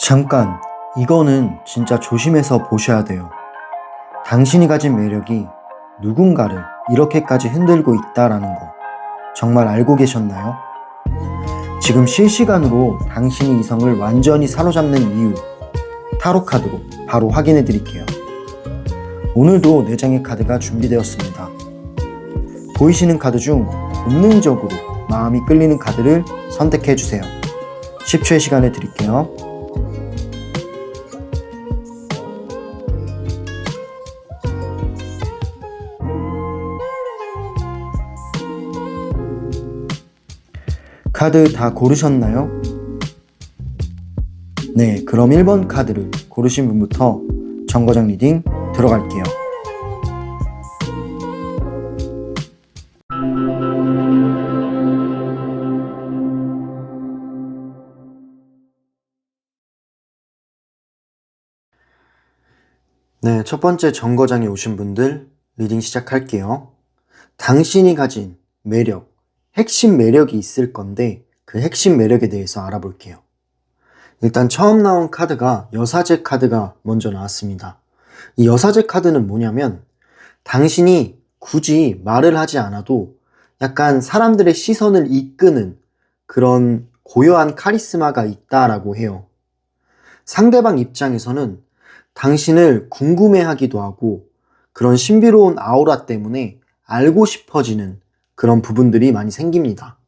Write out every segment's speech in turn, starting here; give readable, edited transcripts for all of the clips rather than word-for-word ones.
잠깐, 이거는 진짜 조심해서 보셔야 돼요. 당신이 가진 매력이 누군가를 이렇게까지 흔들고 있다라는 거 정말 알고 계셨나요? 지금 실시간으로 당신이 이성을 완전히 사로잡는 이유, 타로 카드로 바로 확인해 드릴게요. 오늘도 4장의 카드가 준비되었습니다. 보이시는 카드 중 본능적으로 마음이 끌리는 카드를 선택해 주세요. 10초의 시간을 드릴게요. 카드 다 고르셨나요? 네, 그럼 1번 카드를 고르신 분부터 정거장 리딩 들어갈게요. 네, 첫 번째 정거장에 오신 분들 리딩 시작할게요. 당신이 가진 매력, 핵심 매력이 있을 건데 그 핵심 매력에 대해서 알아볼게요. 일단 처음 나온 카드가 여사제 카드가 먼저 나왔습니다. 이 여사제 카드는 뭐냐면 당신이 굳이 말을 하지 않아도 약간 사람들의 시선을 이끄는 그런 고요한 카리스마가 있다라고 해요. 상대방 입장에서는 당신을 궁금해하기도 하고 그런 신비로운 아우라 때문에 알고 싶어지는 그런 부분들이 많이 생깁니다.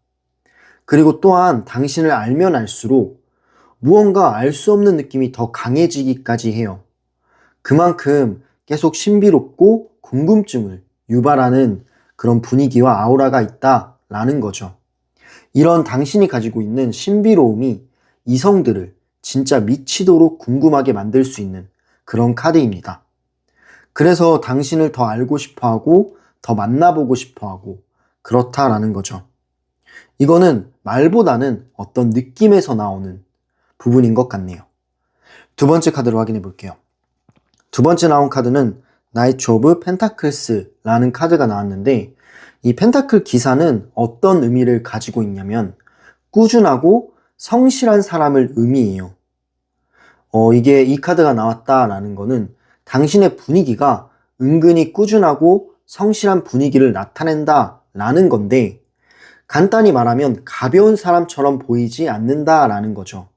그리고 또한 당신을 알면 알수록 무언가 알 수 없는 느낌이 더 강해지기까지 해요. 그만큼 계속 신비롭고 궁금증을 유발하는 그런 분위기와 아우라가 있다라는 거죠. 이런 당신이 가지고 있는 신비로움이 이성들을 진짜 미치도록 궁금하게 만들 수 있는 그런 카드입니다. 그래서 당신을 더 알고 싶어하고 더 만나보고 싶어하고 그렇다라는 거죠. 이거는 말보다는 어떤 느낌에서 나오는 부분인 것 같네요. 두 번째 카드로 확인해 볼게요. 두 번째 나온 카드는 나이트 오브 펜타클스라는 카드가 나왔는데 이 펜타클 기사는 어떤 의미를 가지고 있냐면 꾸준하고 성실한 사람을 의미해요. 이게 이 카드가 나왔다라는 거는 당신의 분위기가 은근히 꾸준하고 성실한 분위기를 나타낸다라는 건데 간단히 말하면 가벼운 사람처럼 보이지 않는다라는 거죠.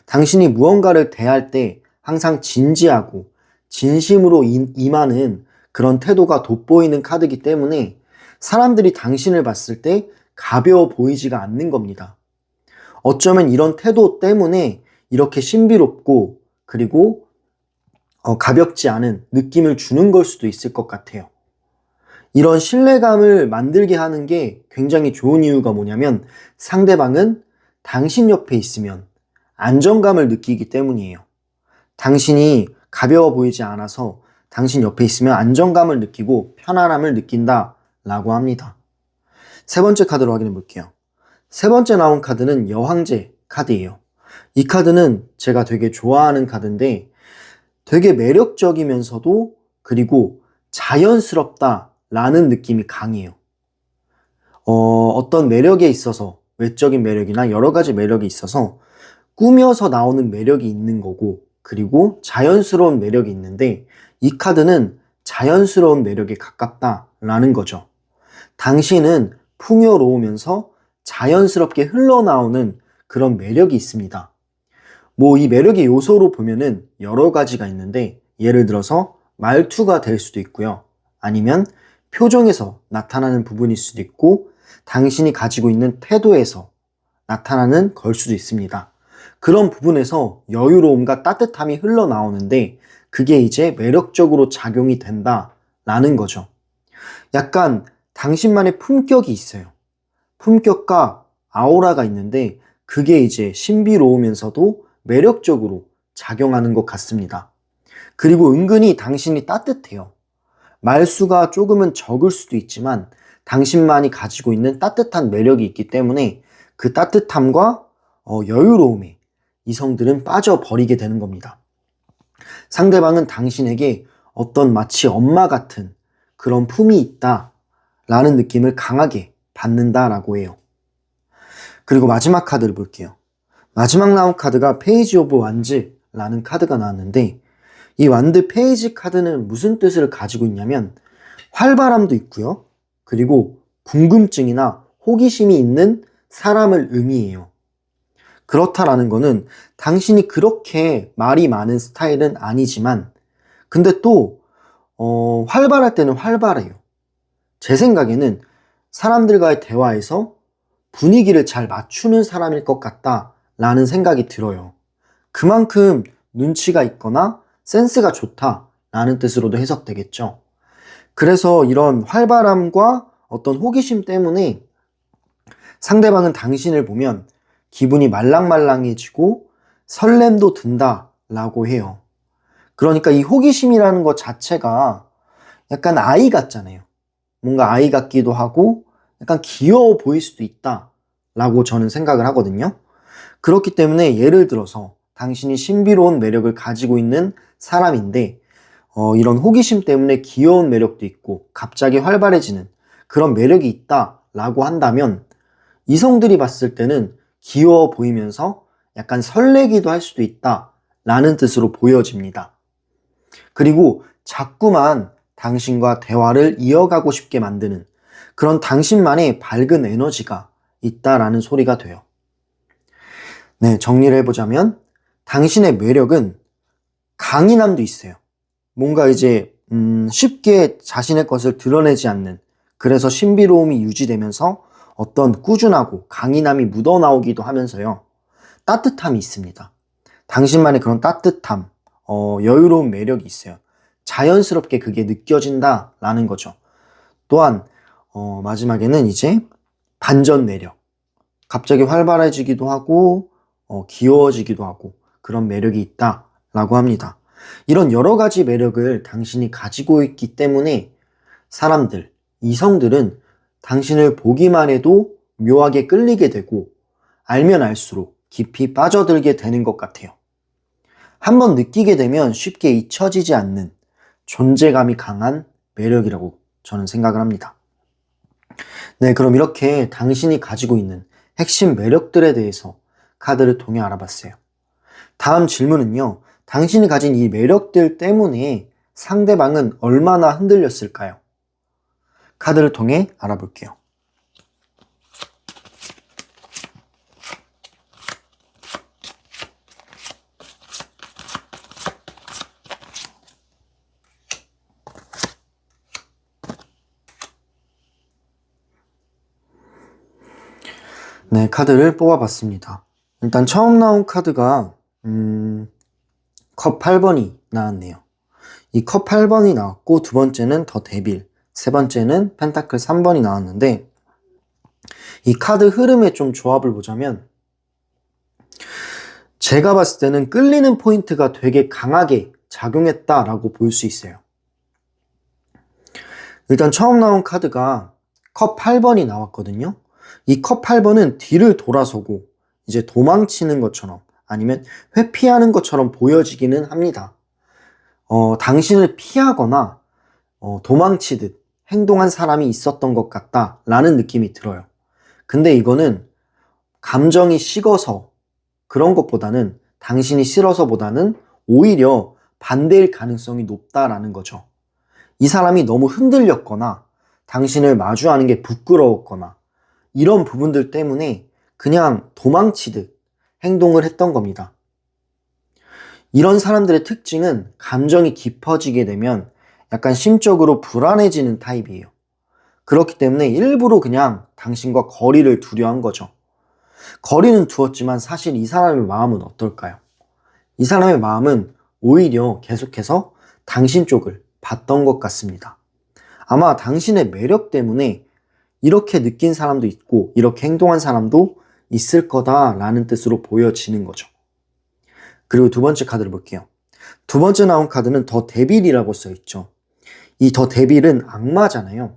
당신이 무언가를 대할 때 항상 진지하고 진심으로 임하는 그런 태도가 돋보이는 카드이기 때문에 사람들이 당신을 봤을 때 가벼워 보이지가 않는 겁니다. 어쩌면 이런 태도 때문에 이렇게 신비롭고 그리고 가볍지 않은 느낌을 주는 걸 수도 있을 것 같아요. 이런 신뢰감을 만들게 하는 게 굉장히 좋은 이유가 뭐냐면 상대방은 당신 옆에 있으면 안정감을 느끼기 때문이에요. 당신이 가벼워 보이지 않아서 당신 옆에 있으면 안정감을 느끼고 편안함을 느낀다라고 합니다. 세 번째 카드로 확인해 볼게요. 세 번째 나온 카드는 여황제 카드예요. 이 카드는 제가 되게 좋아하는 카드인데 되게 매력적이면서도 그리고 자연스럽다라는 느낌이 강해요. 어떤 매력에 있어서 외적인 매력이나 여러 가지 매력이 있어서 꾸며서 나오는 매력이 있는 거고 그리고 자연스러운 매력이 있는데 이 카드는 자연스러운 매력에 가깝다라는 거죠. 당신은 풍요로우면서 자연스럽게 흘러나오는 그런 매력이 있습니다. 이 매력의 요소로 보면은 여러 가지가 있는데 예를 들어서 말투가 될 수도 있고요. 아니면 표정에서 나타나는 부분일 수도 있고 당신이 가지고 있는 태도에서 나타나는 걸 수도 있습니다. 그런 부분에서 여유로움과 따뜻함이 흘러나오는데 그게 이제 매력적으로 작용이 된다라는 거죠. 약간 당신만의 품격이 있어요. 품격과 아우라가 있는데 그게 이제 신비로우면서도 매력적으로 작용하는 것 같습니다. 그리고 은근히 당신이 따뜻해요. 말수가 조금은 적을 수도 있지만 당신만이 가지고 있는 따뜻한 매력이 있기 때문에 그 따뜻함과 여유로움에 이성들은 빠져버리게 되는 겁니다. 상대방은 당신에게 어떤 마치 엄마 같은 그런 품이 있다라는 느낌을 강하게 받는다라고 해요. 그리고 마지막 카드를 볼게요. 마지막 나온 카드가 페이지 오브 완즈 라는 카드가 나왔는데, 이 완드 페이지 카드는 무슨 뜻을 가지고 있냐면 활발함도 있고요. 그리고 궁금증이나 호기심이 있는 사람을 의미해요. 그렇다라는 거는 당신이 그렇게 말이 많은 스타일은 아니지만 근데 또 활발할 때는 활발해요. 제 생각에는 사람들과의 대화에서 분위기를 잘 맞추는 사람일 것 같다라는 생각이 들어요. 그만큼 눈치가 있거나 센스가 좋다라는 뜻으로도 해석되겠죠. 그래서 이런 활발함과 어떤 호기심 때문에 상대방은 당신을 보면 기분이 말랑말랑해지고 설렘도 든다라고 해요. 그러니까 이 호기심이라는 것 자체가 약간 아이 같잖아요. 뭔가 아이 같기도 하고 약간 귀여워 보일 수도 있다라고 저는 생각을 하거든요. 그렇기 때문에 예를 들어서 당신이 신비로운 매력을 가지고 있는 사람인데 이런 호기심 때문에 귀여운 매력도 있고 갑자기 활발해지는 그런 매력이 있다라고 한다면 이성들이 봤을 때는 귀여워 보이면서 약간 설레기도 할 수도 있다라는 뜻으로 보여집니다. 그리고 자꾸만 당신과 대화를 이어가고 싶게 만드는 그런 당신만의 밝은 에너지가 있다라는 소리가 돼요. 네, 정리를 해보자면 당신의 매력은 강인함도 있어요. 뭔가 이제 쉽게 자신의 것을 드러내지 않는, 그래서 신비로움이 유지되면서 어떤 꾸준하고 강인함이 묻어나오기도 하면서요. 따뜻함이 있습니다. 당신만의 그런 따뜻함, 여유로운 매력이 있어요. 자연스럽게 그게 느껴진다라는 거죠. 또한 마지막에는 이제 반전 매력. 갑자기 활발해지기도 하고 귀여워지기도 하고 그런 매력이 있다라고 합니다. 이런 여러 가지 매력을 당신이 가지고 있기 때문에 사람들, 이성들은 당신을 보기만 해도 묘하게 끌리게 되고 알면 알수록 깊이 빠져들게 되는 것 같아요. 한번 느끼게 되면 쉽게 잊혀지지 않는 존재감이 강한 매력이라고 저는 생각을 합니다. 네, 그럼 이렇게 당신이 가지고 있는 핵심 매력들에 대해서 카드를 통해 알아봤어요. 다음 질문은요. 당신이 가진 이 매력들 때문에 상대방은 얼마나 흔들렸을까요? 카드를 통해 알아볼게요. 네, 카드를 뽑아봤습니다. 일단 처음 나온 카드가 컵 8번이 나왔네요. 이 컵 8번이 나왔고 두 번째는 더 데빌, 세 번째는 펜타클 3번이 나왔는데 이 카드 흐름의 좀 조합을 보자면 제가 봤을 때는 끌리는 포인트가 되게 강하게 작용했다라고 볼 수 있어요. 일단 처음 나온 카드가 컵 8번이 나왔거든요. 이 컵 8번은 뒤를 돌아서고 이제 도망치는 것처럼 아니면 회피하는 것처럼 보여지기는 합니다. 당신을 피하거나 도망치듯 행동한 사람이 있었던 것 같다라는 느낌이 들어요. 근데 이거는 감정이 식어서 그런 것보다는 당신이 싫어서보다는 오히려 반대일 가능성이 높다라는 거죠. 이 사람이 너무 흔들렸거나 당신을 마주하는 게 부끄러웠거나 이런 부분들 때문에 그냥 도망치듯 행동을 했던 겁니다. 이런 사람들의 특징은 감정이 깊어지게 되면 약간 심적으로 불안해지는 타입이에요. 그렇기 때문에 일부러 그냥 당신과 거리를 두려 한 거죠. 거리는 두었지만 사실 이 사람의 마음은 어떨까요? 이 사람의 마음은 오히려 계속해서 당신 쪽을 봤던 것 같습니다. 아마 당신의 매력 때문에 이렇게 느낀 사람도 있고 이렇게 행동한 사람도 있을 거다라는 뜻으로 보여지는 거죠. 그리고 두 번째 카드를 볼게요. 두 번째 나온 카드는 더 데빌이라고 써있죠. 이 더 데빌은 악마잖아요.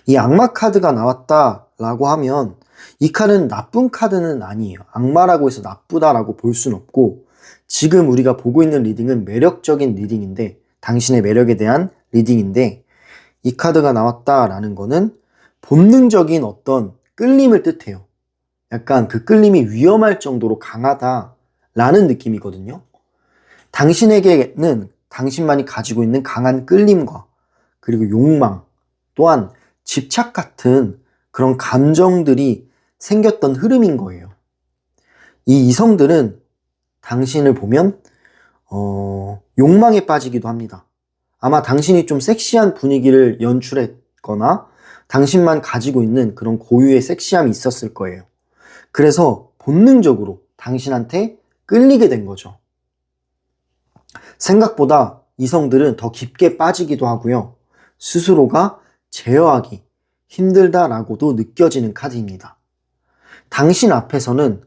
이 악마 카드가 나왔다라고 하면 이 카드는 나쁜 카드는 아니에요. 악마라고 해서 나쁘다라고 볼 수는 없고 지금 우리가 보고 있는 리딩은 매력적인 리딩인데 당신의 매력에 대한 리딩인데 이 카드가 나왔다라는 거는 본능적인 어떤 끌림을 뜻해요. 약간 그 끌림이 위험할 정도로 강하다라는 라는 느낌이거든요. 당신에게는 당신만이 가지고 있는 강한 끌림과 그리고 욕망, 또한 집착 같은 그런 감정들이 생겼던 흐름인 거예요. 이 이성들은 당신을 보면 욕망에 빠지기도 합니다. 아마 당신이 좀 섹시한 분위기를 연출했거나 당신만 가지고 있는 그런 고유의 섹시함이 있었을 거예요. 그래서 본능적으로 당신한테 끌리게 된 거죠. 생각보다 이성들은 더 깊게 빠지기도 하고요. 스스로가 제어하기 힘들다라고도 느껴지는 카드입니다. 당신 앞에서는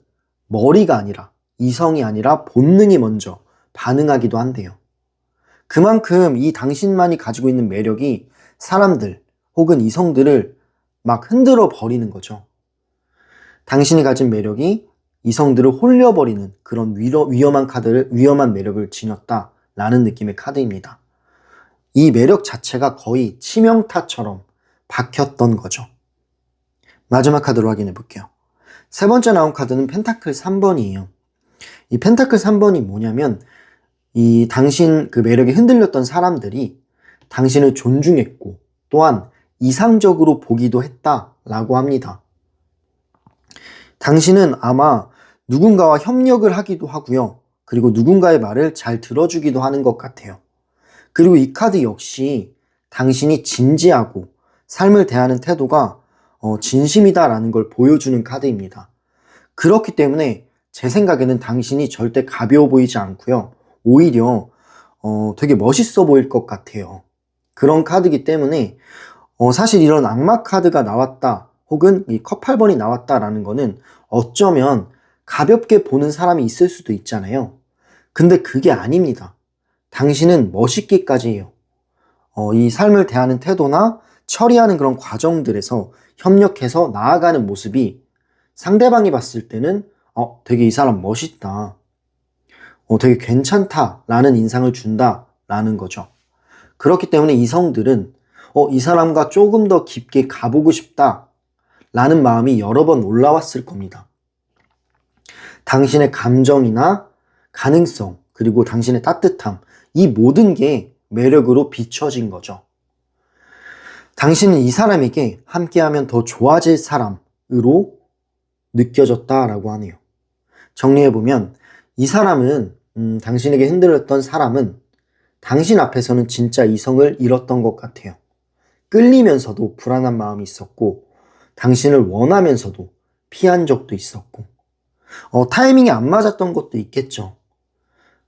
머리가 아니라 이성이 아니라 본능이 먼저 반응하기도 한대요. 그만큼 이 당신만이 가지고 있는 매력이 사람들 혹은 이성들을 막 흔들어 버리는 거죠. 당신이 가진 매력이 이성들을 홀려버리는 그런 위험한 매력을 지녔다라는 느낌의 카드입니다. 이 매력 자체가 거의 치명타처럼 박혔던 거죠. 마지막 카드로 확인해 볼게요. 세 번째 나온 카드는 펜타클 3번이에요. 이 펜타클 3번이 뭐냐면 이 당신 그 매력에 흔들렸던 사람들이 당신을 존중했고 또한 이상적으로 보기도 했다라고 합니다. 당신은 아마 누군가와 협력을 하기도 하고요. 그리고 누군가의 말을 잘 들어주기도 하는 것 같아요. 그리고 이 카드 역시 당신이 진지하고 삶을 대하는 태도가 진심이다라는 걸 보여주는 카드입니다. 그렇기 때문에 제 생각에는 당신이 절대 가벼워 보이지 않고요. 오히려 되게 멋있어 보일 것 같아요. 그런 카드이기 때문에 사실 이런 악마 카드가 나왔다 혹은 이 컵 8번이 나왔다라는 거는 어쩌면 가볍게 보는 사람이 있을 수도 있잖아요. 근데 그게 아닙니다. 당신은 멋있기까지 해요. 이 삶을 대하는 태도나 처리하는 그런 과정들에서 협력해서 나아가는 모습이 상대방이 봤을 때는 되게 이 사람 멋있다. 되게 괜찮다라는 인상을 준다라는 거죠. 그렇기 때문에 이성들은 이 사람과 조금 더 깊게 가보고 싶다라는 마음이 여러 번 올라왔을 겁니다. 당신의 감정이나 가능성, 그리고 당신의 따뜻함, 이 모든 게 매력으로 비춰진 거죠. 당신은 이 사람에게 함께하면 더 좋아질 사람으로 느껴졌다라고 하네요. 정리해보면 이 사람은 당신에게 흔들렸던 사람은 당신 앞에서는 진짜 이성을 잃었던 것 같아요. 끌리면서도 불안한 마음이 있었고 당신을 원하면서도 피한 적도 있었고 타이밍이 안 맞았던 것도 있겠죠.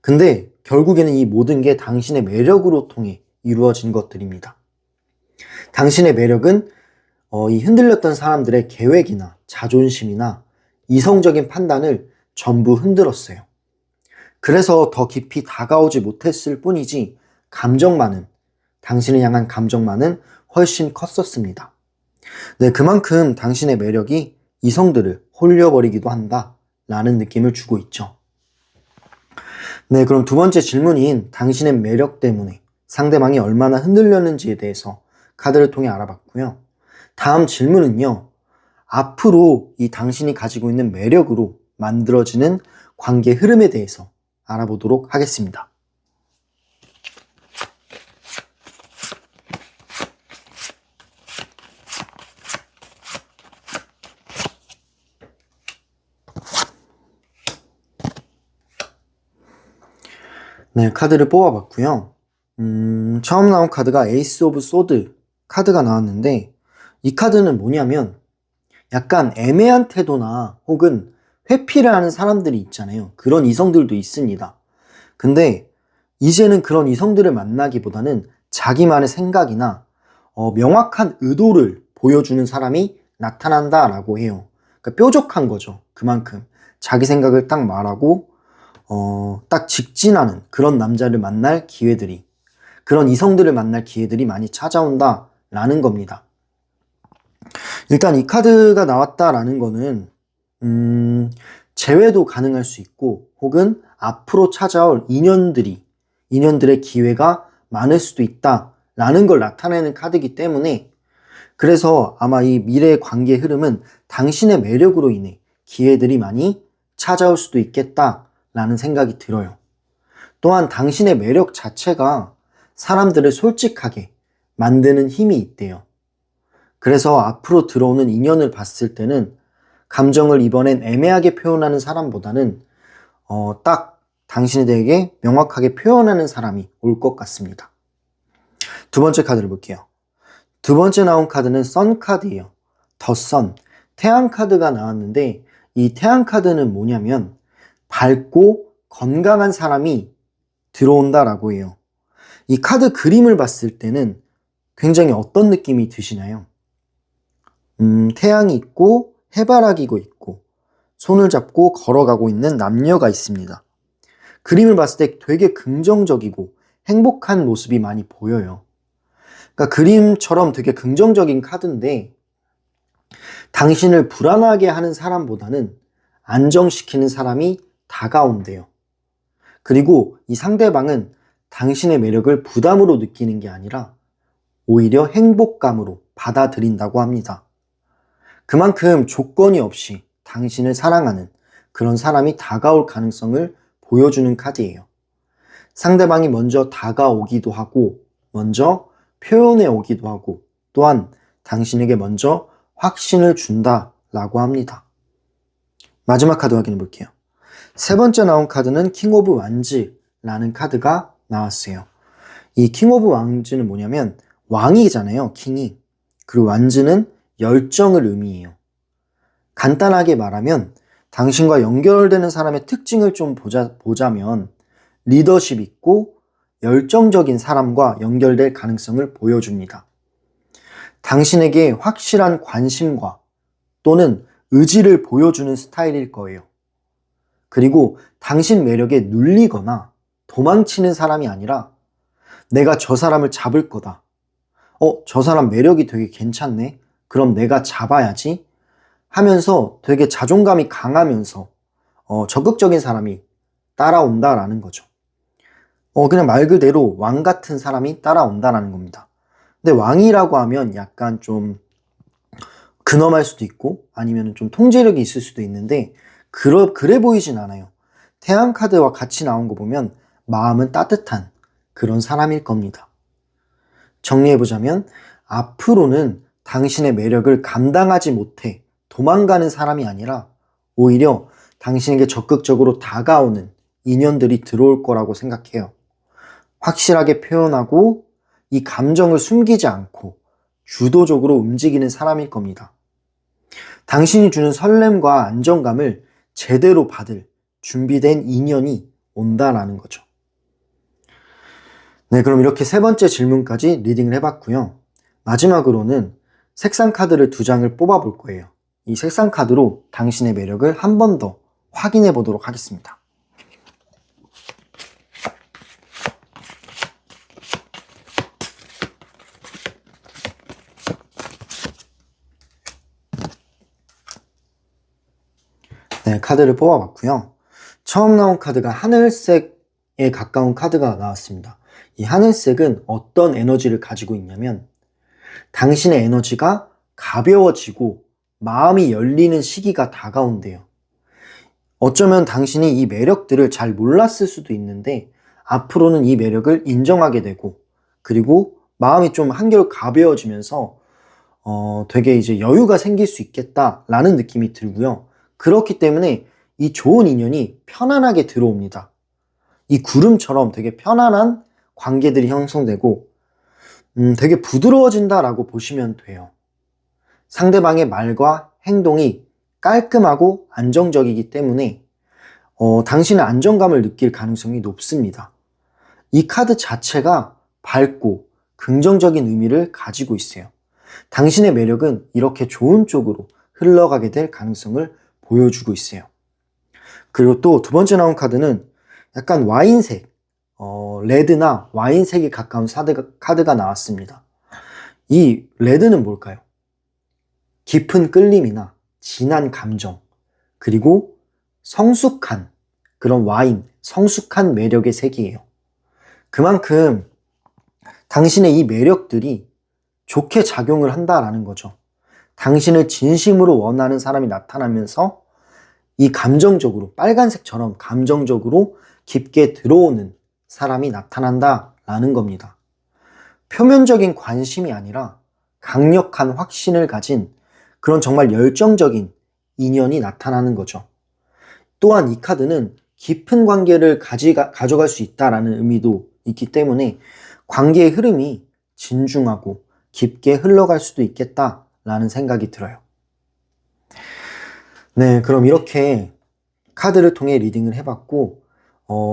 근데 결국에는 이 모든 게 당신의 매력으로 통해 이루어진 것들입니다. 당신의 매력은 이 흔들렸던 사람들의 계획이나 자존심이나 이성적인 판단을 전부 흔들었어요. 그래서 더 깊이 다가오지 못했을 뿐이지 당신을 향한 감정만은 훨씬 컸었습니다. 네, 그만큼 당신의 매력이 이성들을 홀려버리기도 한다라는 느낌을 주고 있죠. 네, 그럼 두 번째 질문인 당신의 매력 때문에 상대방이 얼마나 흔들렸는지에 대해서 카드를 통해 알아봤고요. 다음 질문은요. 앞으로 이 당신이 가지고 있는 매력으로 만들어지는 관계 흐름에 대해서 알아보도록 하겠습니다. 네, 카드를 뽑아봤고요. 처음 나온 카드가 에이스 오브 소드 카드가 나왔는데 이 카드는 뭐냐면 약간 애매한 태도나 혹은 회피를 하는 사람들이 있잖아요. 그런 이성들도 있습니다. 근데 이제는 그런 이성들을 만나기보다는 자기만의 생각이나 명확한 의도를 보여주는 사람이 나타난다라고 해요. 그러니까 뾰족한 거죠. 그만큼 자기 생각을 딱 말하고 딱 직진하는 그런 남자를 만날 기회들이, 그런 이성들을 만날 기회들이 많이 찾아온다라는 겁니다. 일단 이 카드가 나왔다라는 거는 재회도 가능할 수 있고 혹은 앞으로 찾아올 인연들의 기회가 많을 수도 있다라는 걸 나타내는 카드이기 때문에 그래서 아마 이 미래의 관계의 흐름은 당신의 매력으로 인해 기회들이 많이 찾아올 수도 있겠다 라는 생각이 들어요. 또한 당신의 매력 자체가 사람들을 솔직하게 만드는 힘이 있대요. 그래서 앞으로 들어오는 인연을 봤을 때는 감정을 이번엔 애매하게 표현하는 사람보다는 딱 당신에게 명확하게 표현하는 사람이 올 것 같습니다. 두 번째 카드를 볼게요. 두 번째 나온 카드는 선 카드예요. 더 선, 태양 카드가 나왔는데 이 태양 카드는 뭐냐면 밝고 건강한 사람이 들어온다라고 해요. 이 카드 그림을 봤을 때는 굉장히 어떤 느낌이 드시나요? 태양이 있고 해바라기가 있고 손을 잡고 걸어가고 있는 남녀가 있습니다. 그림을 봤을 때 되게 긍정적이고 행복한 모습이 많이 보여요. 그러니까 그림처럼 되게 긍정적인 카드인데 당신을 불안하게 하는 사람보다는 안정시키는 사람이 다가온대요. 그리고 이 상대방은 당신의 매력을 부담으로 느끼는 게 아니라 오히려 행복감으로 받아들인다고 합니다. 그만큼 조건이 없이 당신을 사랑하는 그런 사람이 다가올 가능성을 보여주는 카드예요. 상대방이 먼저 다가오기도 하고 먼저 표현해 오기도 하고 또한 당신에게 먼저 확신을 준다라고 합니다. 마지막 카드 확인해 볼게요. 세 번째 나온 카드는 킹 오브 완즈라는 카드가 나왔어요. 이 킹 오브 완즈는 뭐냐면 왕이잖아요, 킹이. 그리고 완즈는 열정을 의미해요. 간단하게 말하면 당신과 연결되는 사람의 특징을 좀 보자면 리더십 있고 열정적인 사람과 연결될 가능성을 보여줍니다. 당신에게 확실한 관심과 또는 의지를 보여주는 스타일일 거예요. 그리고 당신 매력에 눌리거나 도망치는 사람이 아니라 내가 저 사람을 잡을 거다. 저 사람 매력이 되게 괜찮네. 그럼 내가 잡아야지 하면서 되게 자존감이 강하면서 적극적인 사람이 따라온다라는 거죠. 그냥 말 그대로 왕 같은 사람이 따라온다라는 겁니다. 근데 왕이라고 하면 약간 좀 근엄할 수도 있고 아니면 좀 통제력이 있을 수도 있는데 그래 보이진 않아요. 태양 카드와 같이 나온 거 보면 마음은 따뜻한 그런 사람일 겁니다. 정리해보자면 앞으로는 당신의 매력을 감당하지 못해 도망가는 사람이 아니라 오히려 당신에게 적극적으로 다가오는 인연들이 들어올 거라고 생각해요. 확실하게 표현하고 이 감정을 숨기지 않고 주도적으로 움직이는 사람일 겁니다. 당신이 주는 설렘과 안정감을 제대로 받을 준비된 인연이 온다라는 거죠. 네, 그럼 이렇게 세 번째 질문까지 리딩을 해봤고요. 마지막으로는 색상 카드를 2장을 뽑아볼 거예요. 이 색상 카드로 당신의 매력을 한 번 더 확인해 보도록 하겠습니다. 네, 카드를 뽑아봤고요. 처음 나온 카드가 하늘색에 가까운 카드가 나왔습니다. 이 하늘색은 어떤 에너지를 가지고 있냐면 당신의 에너지가 가벼워지고 마음이 열리는 시기가 다가온대요. 어쩌면 당신이 이 매력들을 잘 몰랐을 수도 있는데 앞으로는 이 매력을 인정하게 되고 그리고 마음이 좀 한결 가벼워지면서 되게 이제 여유가 생길 수 있겠다라는 느낌이 들고요. 그렇기 때문에 이 좋은 인연이 편안하게 들어옵니다. 이 구름처럼 되게 편안한 관계들이 형성되고 되게 부드러워진다라고 보시면 돼요. 상대방의 말과 행동이 깔끔하고 안정적이기 때문에 당신은 안정감을 느낄 가능성이 높습니다. 이 카드 자체가 밝고 긍정적인 의미를 가지고 있어요. 당신의 매력은 이렇게 좋은 쪽으로 흘러가게 될 가능성을 보여주고 있어요. 그리고 또 두 번째 나온 카드는 약간 와인색, 레드나 와인색에 가까운 카드가 나왔습니다. 이 레드는 뭘까요? 깊은 끌림이나 진한 감정, 그리고 성숙한 그런 와인, 성숙한 매력의 색이에요. 그만큼 당신의 이 매력들이 좋게 작용을 한다라는 거죠. 당신을 진심으로 원하는 사람이 나타나면서 이 감정적으로, 빨간색처럼 감정적으로 깊게 들어오는 사람이 나타난다라는 겁니다. 표면적인 관심이 아니라 강력한 확신을 가진 그런 정말 열정적인 인연이 나타나는 거죠. 또한 이 카드는 깊은 관계를 가져갈 수 있다라는 의미도 있기 때문에 관계의 흐름이 진중하고 깊게 흘러갈 수도 있겠다라는 생각이 들어요. 네, 그럼 이렇게 카드를 통해 리딩을 해봤고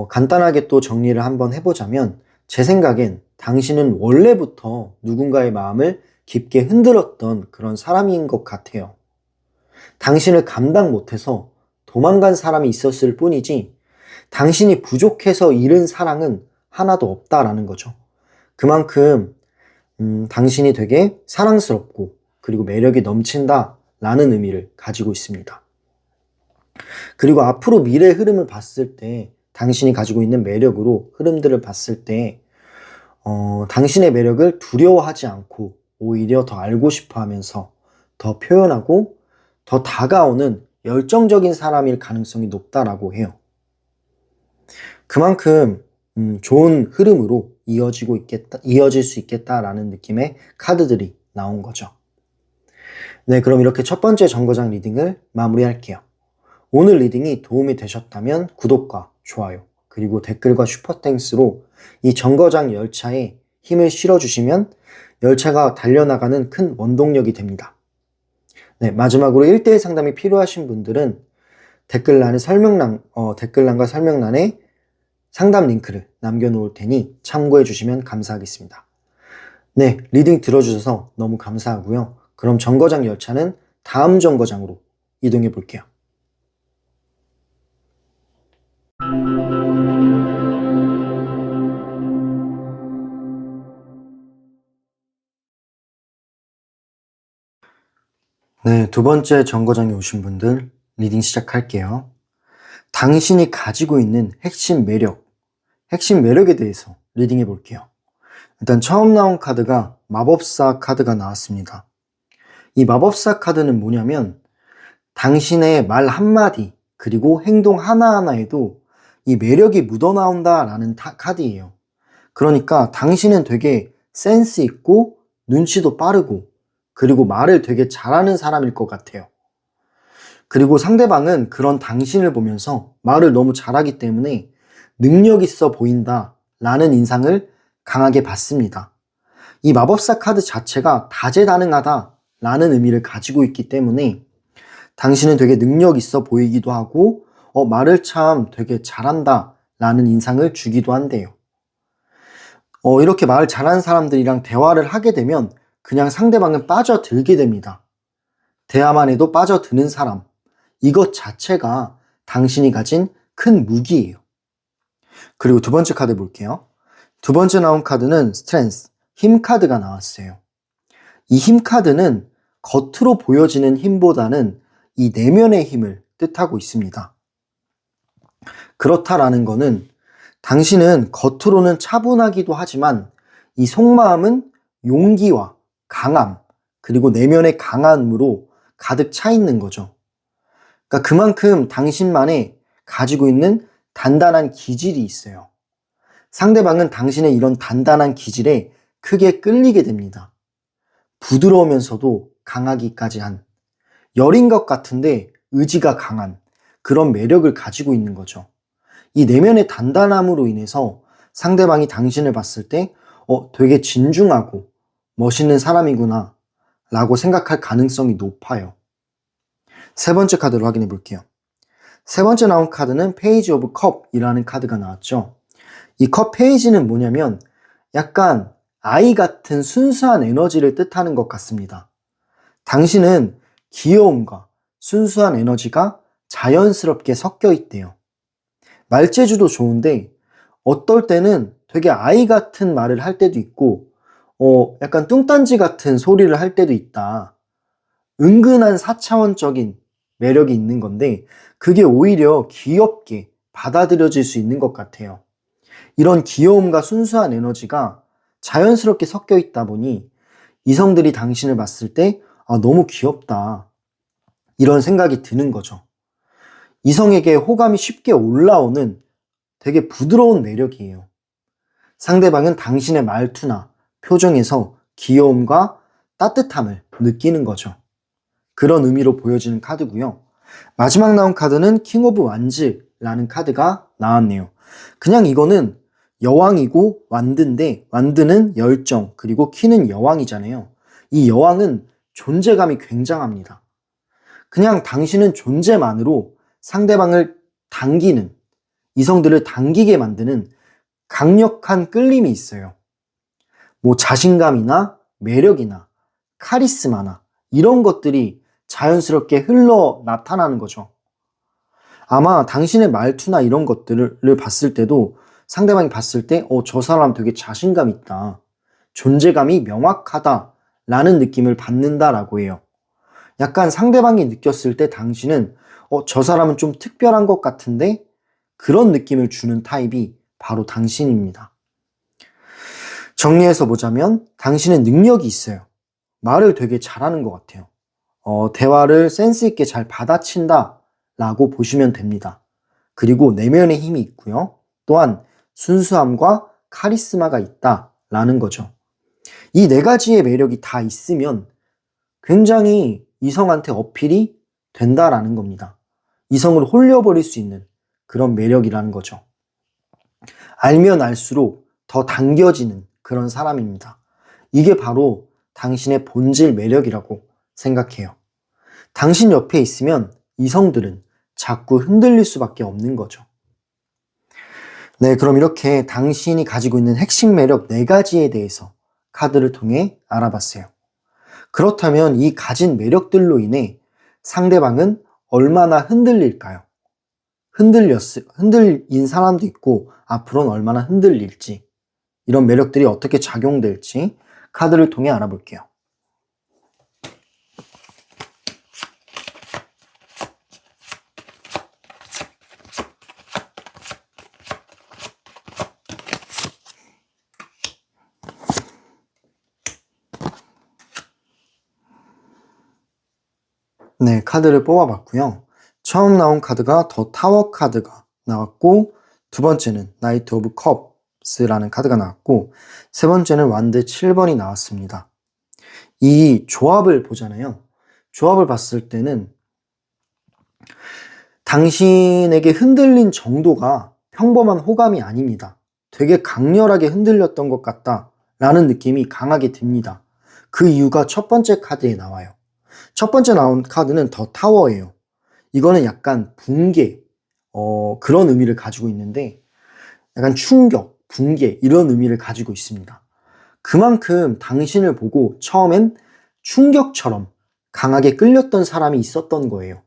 간단하게 또 정리를 한번 해보자면 제 생각엔 당신은 원래부터 누군가의 마음을 깊게 흔들었던 그런 사람인 것 같아요. 당신을 감당 못해서 도망간 사람이 있었을 뿐이지 당신이 부족해서 잃은 사랑은 하나도 없다라는 거죠. 그만큼 당신이 되게 사랑스럽고 그리고 매력이 넘친다라는 의미를 가지고 있습니다. 그리고 앞으로 미래의 흐름을 봤을 때 당신이 가지고 있는 매력으로 흐름들을 봤을 때 당신의 매력을 두려워하지 않고 오히려 더 알고 싶어 하면서 더 표현하고 더 다가오는 열정적인 사람일 가능성이 높다라고 해요. 그만큼 좋은 흐름으로 이어질 수 있겠다라는 느낌의 카드들이 나온 거죠. 네, 그럼 이렇게 첫 번째 정거장 리딩을 마무리할게요. 오늘 리딩이 도움이 되셨다면 구독과 좋아요 그리고 댓글과 슈퍼땡스로 이 정거장 열차에 힘을 실어주시면 열차가 달려나가는 큰 원동력이 됩니다. 네, 마지막으로 1대1 상담이 필요하신 분들은 댓글란과 설명란에 상담 링크를 남겨놓을 테니 참고해 주시면 감사하겠습니다. 네, 리딩 들어주셔서 너무 감사하고요. 그럼 정거장 열차는 다음 정거장으로 이동해 볼게요. 네, 두 번째 정거장에 오신 분들 리딩 시작할게요. 당신이 가지고 있는 핵심 매력에 대해서 리딩해 볼게요. 일단 처음 나온 카드가 마법사 카드가 나왔습니다. 이 마법사 카드는 뭐냐면 당신의 말 한마디 그리고 행동 하나하나에도 이 매력이 묻어나온다라는 카드예요. 그러니까 당신은 되게 센스 있고 눈치도 빠르고 그리고 말을 되게 잘하는 사람일 것 같아요. 그리고 상대방은 그런 당신을 보면서 말을 너무 잘하기 때문에 능력 있어 보인다 라는 인상을 강하게 받습니다. 이 마법사 카드 자체가 다재다능하다 라는 의미를 가지고 있기 때문에 당신은 되게 능력 있어 보이기도 하고 말을 참 되게 잘한다 라는 인상을 주기도 한대요. 이렇게 말 잘하는 사람들이랑 대화를 하게 되면 그냥 상대방은 빠져들게 됩니다. 대화만 해도 빠져드는 사람, 이것 자체가 당신이 가진 큰 무기예요. 그리고 두 번째 카드 볼게요. 두 번째 나온 카드는 스트렝스, 힘 카드가 나왔어요. 이 힘 카드는 겉으로 보여지는 힘보다는 이 내면의 힘을 뜻하고 있습니다. 그렇다라는 거는 당신은 겉으로는 차분하기도 하지만 이 속마음은 용기와 강함, 그리고 내면의 강함으로 가득 차 있는 거죠. 그러니까 그만큼 당신만의 가지고 있는 단단한 기질이 있어요. 상대방은 당신의 이런 단단한 기질에 크게 끌리게 됩니다. 부드러우면서도 강하기까지 한 여린 것 같은데 의지가 강한 그런 매력을 가지고 있는 거죠. 이 내면의 단단함으로 인해서 상대방이 당신을 봤을 때 되게 진중하고 멋있는 사람이구나 라고 생각할 가능성이 높아요. 세 번째 카드로 확인해 볼게요. 세 번째 나온 카드는 페이지 오브 컵이라는 카드가 나왔죠. 이 컵 페이지는 뭐냐면 약간 아이 같은 순수한 에너지를 뜻하는 것 같습니다. 당신은 귀여움과 순수한 에너지가 자연스럽게 섞여 있대요. 말재주도 좋은데 어떨 때는 되게 아이 같은 말을 할 때도 있고 약간 뚱딴지 같은 소리를 할 때도 있다. 은근한 4차원적인 매력이 있는 건데 그게 오히려 귀엽게 받아들여질 수 있는 것 같아요. 이런 귀여움과 순수한 에너지가 자연스럽게 섞여 있다 보니 이성들이 당신을 봤을 때 너무 귀엽다 이런 생각이 드는 거죠. 이성에게 호감이 쉽게 올라오는 되게 부드러운 매력이에요. 상대방은 당신의 말투나 표정에서 귀여움과 따뜻함을 느끼는 거죠. 그런 의미로 보여지는 카드고요. 마지막 나온 카드는 킹 오브 완즈라는 카드가 나왔네요. 그냥 이거는 여왕이고 완드인데 완드는 열정 그리고 퀸은 여왕이잖아요. 이 여왕은 존재감이 굉장합니다. 그냥 당신은 존재만으로 상대방을 당기는, 이성들을 당기게 만드는 강력한 끌림이 있어요. 뭐 자신감이나 매력이나 카리스마나 이런 것들이 자연스럽게 흘러 나타나는 거죠. 아마 당신의 말투나 이런 것들을 봤을 때도 상대방이 봤을 때 저 사람 되게 자신감 있다, 존재감이 명확하다 라는 느낌을 받는다라고 해요. 약간 상대방이 느꼈을 때 당신은 저 사람은 좀 특별한 것 같은데 그런 느낌을 주는 타입이 바로 당신입니다. 정리해서 보자면 당신은 능력이 있어요. 말을 되게 잘하는 것 같아요. 대화를 센스 있게 잘 받아친다 라고 보시면 됩니다. 그리고 내면의 힘이 있고요. 또한 순수함과 카리스마가 있다 라는 거죠. 이 네 가지의 매력이 다 있으면 굉장히 이성한테 어필이 된다라는 겁니다. 이성을 홀려버릴 수 있는 그런 매력이라는 거죠. 알면 알수록 더 당겨지는 그런 사람입니다. 이게 바로 당신의 본질 매력이라고 생각해요. 당신 옆에 있으면 이성들은 자꾸 흔들릴 수밖에 없는 거죠. 네, 그럼 이렇게 당신이 가지고 있는 핵심 매력 4가지에 대해서 카드를 통해 알아봤어요. 그렇다면 이 가진 매력들로 인해 상대방은 얼마나 흔들릴까요? 흔들린 사람도 있고 앞으로는 얼마나 흔들릴지, 이런 매력들이 어떻게 작용될지 카드를 통해 알아볼게요. 네, 카드를 뽑아봤고요. 처음 나온 카드가 더 타워 카드가 나왔고, 두 번째는 나이트 오브 컵스라는 카드가 나왔고, 세 번째는 완드 7번이 나왔습니다. 이 조합을 보잖아요. 조합을 봤을 때는 당신에게 흔들린 정도가 평범한 호감이 아닙니다. 되게 강렬하게 흔들렸던 것 같다라는 느낌이 강하게 듭니다. 그 이유가 첫 번째 카드에 나와요. 첫 번째 나온 카드는 더 타워예요. 이거는 약간 붕괴, 그런 의미를 가지고 있는데, 약간 충격, 붕괴 이런 의미를 가지고 있습니다. 그만큼 당신을 보고 처음엔 충격처럼 강하게 끌렸던 사람이 있었던 거예요.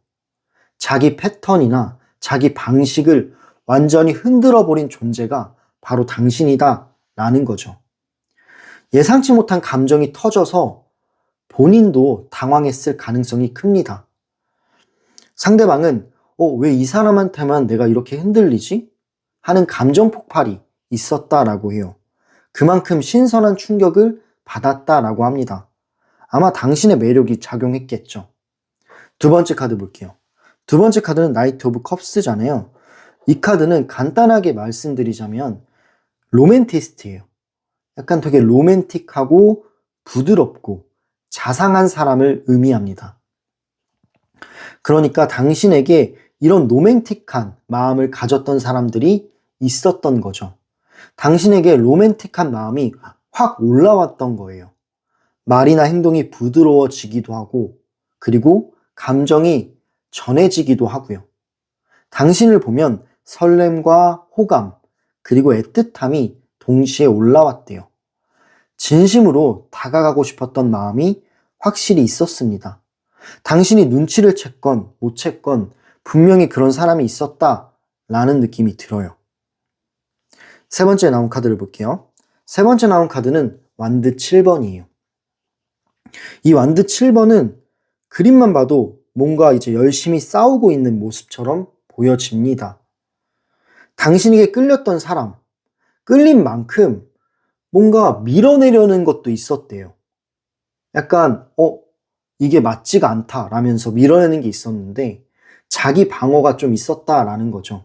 자기 패턴이나 자기 방식을 완전히 흔들어 버린 존재가 바로 당신이다 라는 거죠. 예상치 못한 감정이 터져서 본인도 당황했을 가능성이 큽니다. 상대방은 왜 이 사람한테만 내가 이렇게 흔들리지? 하는 감정 폭발이 있었다라고 해요. 그만큼 신선한 충격을 받았다라고 합니다. 아마 당신의 매력이 작용했겠죠. 두 번째 카드 볼게요. 두 번째 카드는 나이트 오브 컵스잖아요. 이 카드는 간단하게 말씀드리자면 로맨티스트예요. 약간 되게 로맨틱하고 부드럽고 자상한 사람을 의미합니다. 그러니까 당신에게 이런 로맨틱한 마음을 가졌던 사람들이 있었던 거죠. 당신에게 로맨틱한 마음이 확 올라왔던 거예요. 말이나 행동이 부드러워지기도 하고, 그리고 감정이 전해지기도 하고요. 당신을 보면 설렘과 호감, 그리고 애틋함이 동시에 올라왔대요. 진심으로 다가가고 싶었던 마음이 확실히 있었습니다. 당신이 눈치를 챘건 못 챘건 분명히 그런 사람이 있었다라는 느낌이 들어요. 세 번째 나온 카드를 볼게요. 세 번째 나온 카드는 완드 7번이에요. 이 완드 7번은 그림만 봐도 뭔가 이제 열심히 싸우고 있는 모습처럼 보여집니다. 당신에게 끌렸던 사람, 끌린 만큼 뭔가 밀어내려는 것도 있었대요. 약간 이게 맞지가 않다라면서 밀어내는 게 있었는데, 자기 방어가 좀 있었다라는 거죠.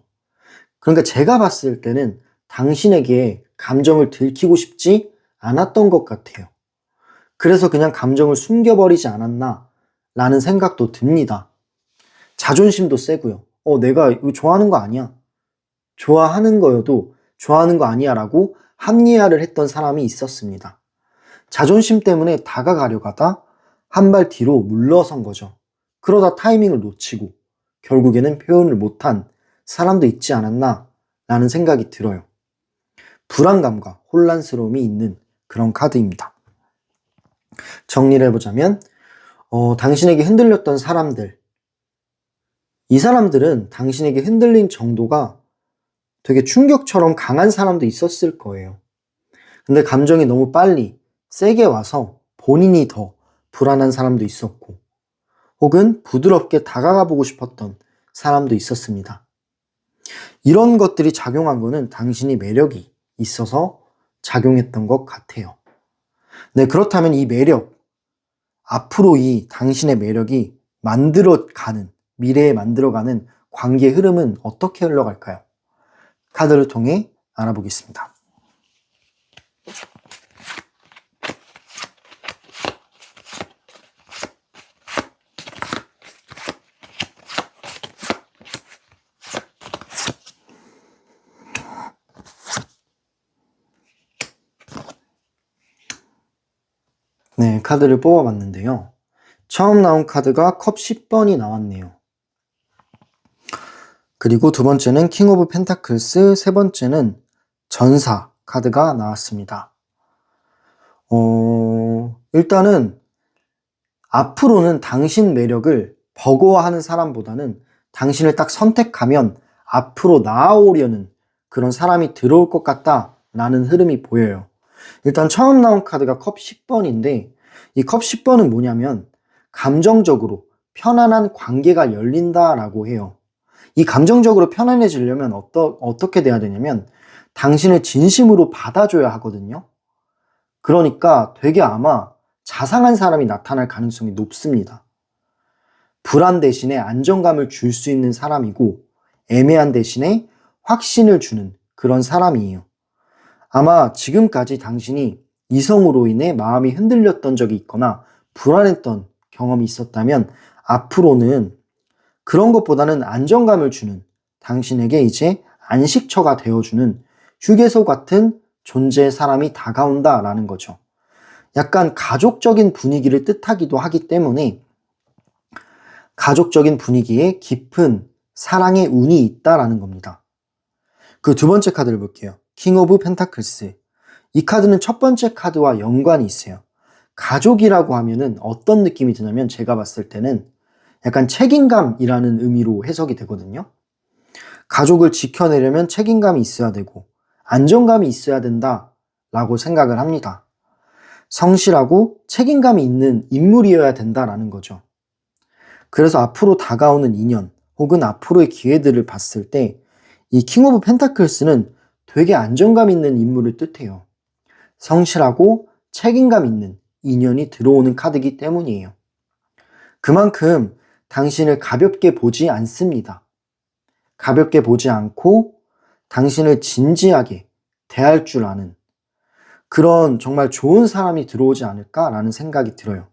그러니까 제가 봤을 때는 당신에게 감정을 들키고 싶지 않았던 것 같아요. 그래서 그냥 감정을 숨겨버리지 않았나 라는 생각도 듭니다. 자존심도 세고요. 내가 이거 좋아하는 거 아니야. 좋아하는 거여도 좋아하는 거 아니야 라고 합리화를 했던 사람이 있었습니다. 자존심 때문에 다가가려고 하다 한 발 뒤로 물러선 거죠. 그러다 타이밍을 놓치고 결국에는 표현을 못한 사람도 있지 않았나 라는 생각이 들어요. 불안감과 혼란스러움이 있는 그런 카드입니다. 정리를 해보자면 당신에게 흔들렸던 사람들, 이 사람들은 당신에게 흔들린 정도가 되게 충격처럼 강한 사람도 있었을 거예요. 근데 감정이 너무 빨리 세게 와서 본인이 더 불안한 사람도 있었고, 혹은 부드럽게 다가가 보고 싶었던 사람도 있었습니다. 이런 것들이 작용한 거는 당신이 매력이 있어서 작용했던 것 같아요. 네, 그렇다면 이 매력, 앞으로 이 당신의 매력이 미래에 만들어가는 관계 흐름은 어떻게 흘러갈까요? 카드를 통해 알아보겠습니다. 네, 카드를 뽑아봤는데요. 처음 나온 카드가 컵 10번이 나왔네요. 그리고 두 번째는 킹 오브 펜타클스, 세 번째는 전사 카드가 나왔습니다. 일단은 앞으로는 당신 매력을 버거워하는 사람보다는 당신을 딱 선택하면 앞으로 나아오려는 그런 사람이 들어올 것 같다라는 흐름이 보여요. 일단 처음 나온 카드가 컵 10번인데 이 컵 10번은 뭐냐면 감정적으로 편안한 관계가 열린다라고 해요. 이 감정적으로 편안해지려면 어떻게 돼야 되냐면 당신을 진심으로 받아줘야 하거든요. 그러니까 되게 아마 자상한 사람이 나타날 가능성이 높습니다. 불안 대신에 안정감을 줄 수 있는 사람이고 애매한 대신에 확신을 주는 그런 사람이에요. 아마 지금까지 당신이 이성으로 인해 마음이 흔들렸던 적이 있거나 불안했던 경험이 있었다면 앞으로는 그런 것보다는 안정감을 주는 당신에게 이제 안식처가 되어주는 휴게소 같은 존재의 사람이 다가온다라는 거죠. 약간 가족적인 분위기를 뜻하기도 하기 때문에 가족적인 분위기에 깊은 사랑의 운이 있다라는 겁니다. 그 두 번째 카드를 볼게요. 킹 오브 펜타클스. 이 카드는 첫 번째 카드와 연관이 있어요. 가족이라고 하면은 어떤 느낌이 드냐면 제가 봤을 때는 약간 책임감이라는 의미로 해석이 되거든요. 가족을 지켜내려면 책임감이 있어야 되고 안정감이 있어야 된다라고 생각을 합니다. 성실하고 책임감이 있는 인물이어야 된다라는 거죠. 그래서 앞으로 다가오는 인연 혹은 앞으로의 기회들을 봤을 때 이 킹 오브 펜타클스는 되게 안정감 있는 인물을 뜻해요. 성실하고 책임감 있는 인연이 들어오는 카드이기 때문이에요. 그만큼 당신을 가볍게 보지 않습니다. 가볍게 보지 않고 당신을 진지하게 대할 줄 아는 그런 정말 좋은 사람이 들어오지 않을까라는 생각이 들어요.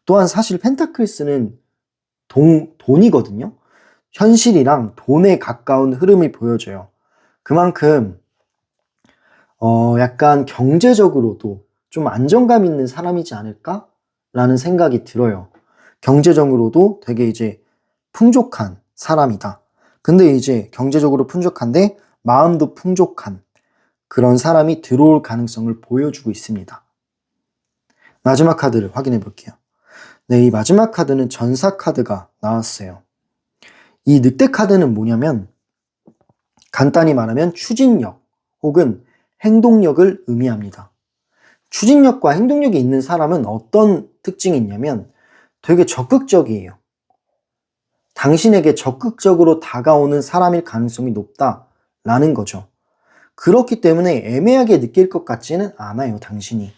또한 사실 펜타클스는 돈이거든요. 현실이랑 돈에 가까운 흐름을 보여줘요. 그만큼 약간 경제적으로도 좀 안정감 있는 사람이지 않을까라는 생각이 들어요. 경제적으로도 되게 이제 풍족한 사람이다. 근데 이제 경제적으로 풍족한데 마음도 풍족한 그런 사람이 들어올 가능성을 보여주고 있습니다. 마지막 카드를 확인해 볼게요. 네, 이 마지막 카드는 전사 카드가 나왔어요. 이 늑대 카드는 뭐냐면 간단히 말하면 추진력 혹은 행동력을 의미합니다. 추진력과 행동력이 있는 사람은 어떤 특징이 있냐면 되게 적극적이에요. 당신에게 적극적으로 다가오는 사람일 가능성이 높다라는 거죠. 그렇기 때문에 애매하게 느낄 것 같지는 않아요, 당신이.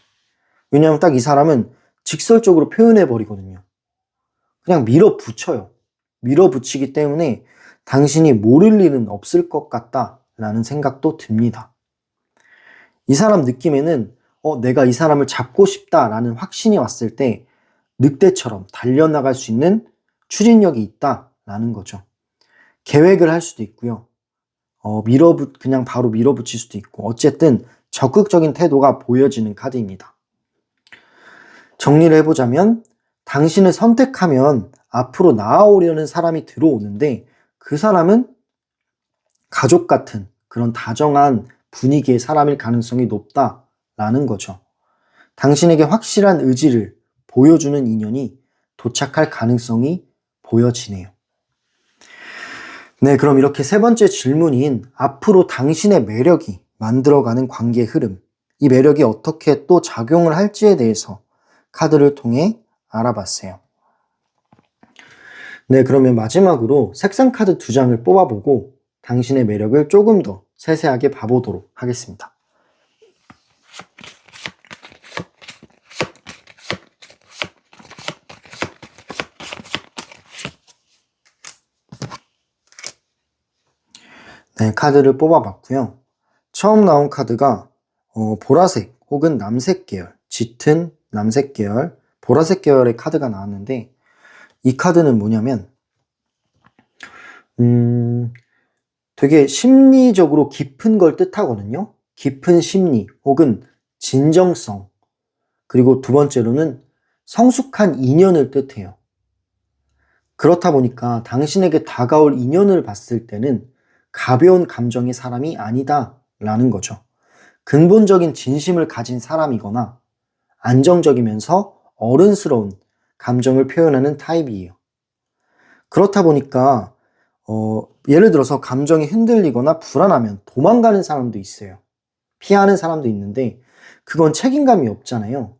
왜냐하면 딱 이 사람은 직설적으로 표현해 버리거든요. 그냥 밀어붙여요. 밀어붙이기 때문에 당신이 모를 일은 없을 것 같다라는 생각도 듭니다. 이 사람 느낌에는 내가 이 사람을 잡고 싶다라는 확신이 왔을 때 늑대처럼 달려나갈 수 있는 추진력이 있다라는 거죠. 계획을 할 수도 있고요. 그냥 바로 밀어붙일 수도 있고, 어쨌든 적극적인 태도가 보여지는 카드입니다. 정리를 해보자면, 당신을 선택하면 앞으로 나아오려는 사람이 들어오는데, 그 사람은 가족 같은 그런 다정한 분위기의 사람일 가능성이 높다라는 거죠. 당신에게 확실한 의지를 보여주는 인연이 도착할 가능성이 보여지네요. 네, 그럼 이렇게 세 번째 질문인 앞으로 당신의 매력이 만들어가는 관계의 흐름, 이 매력이 어떻게 또 작용을 할지에 대해서 카드를 통해 알아봤어요. 네, 그러면 마지막으로 색상 카드 2장을 뽑아보고 당신의 매력을 조금 더 세세하게 봐보도록 하겠습니다. 네, 카드를 뽑아봤고요. 처음 나온 카드가 보라색 혹은 남색 계열, 짙은 남색 계열, 보라색 계열의 카드가 나왔는데, 이 카드는 뭐냐면 되게 심리적으로 깊은 걸 뜻하거든요. 깊은 심리 혹은 진정성, 그리고 두 번째로는 성숙한 인연을 뜻해요. 그렇다 보니까 당신에게 다가올 인연을 봤을 때는 가벼운 감정의 사람이 아니다라는 거죠. 근본적인 진심을 가진 사람이거나 안정적이면서 어른스러운 감정을 표현하는 타입이에요. 그렇다 보니까 예를 들어서 감정이 흔들리거나 불안하면 도망가는 사람도 있어요. 피하는 사람도 있는데 그건 책임감이 없잖아요.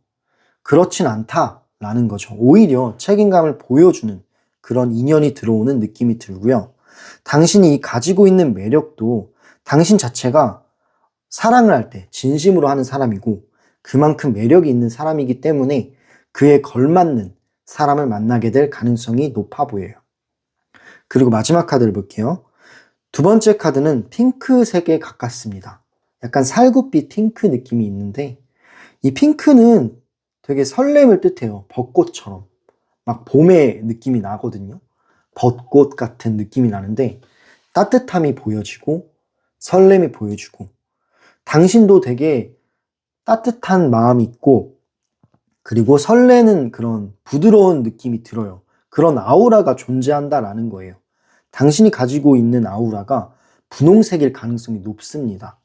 그렇진 않다라는 거죠. 오히려 책임감을 보여주는 그런 인연이 들어오는 느낌이 들고요. 당신이 가지고 있는 매력도 당신 자체가 사랑을 할 때 진심으로 하는 사람이고 그만큼 매력이 있는 사람이기 때문에 그에 걸맞는 사람을 만나게 될 가능성이 높아 보여요. 그리고 마지막 카드를 볼게요. 두 번째 카드는 핑크색에 가깝습니다. 약간 살구빛 핑크 느낌이 있는데, 이 핑크는 되게 설렘을 뜻해요. 벚꽃처럼. 막 봄의 느낌이 나거든요. 벚꽃 같은 느낌이 나는데 따뜻함이 보여지고 설렘이 보여지고, 당신도 되게 따뜻한 마음이 있고 그리고 설레는 그런 부드러운 느낌이 들어요. 그런 아우라가 존재한다라는 거예요. 당신이 가지고 있는 아우라가 분홍색일 가능성이 높습니다.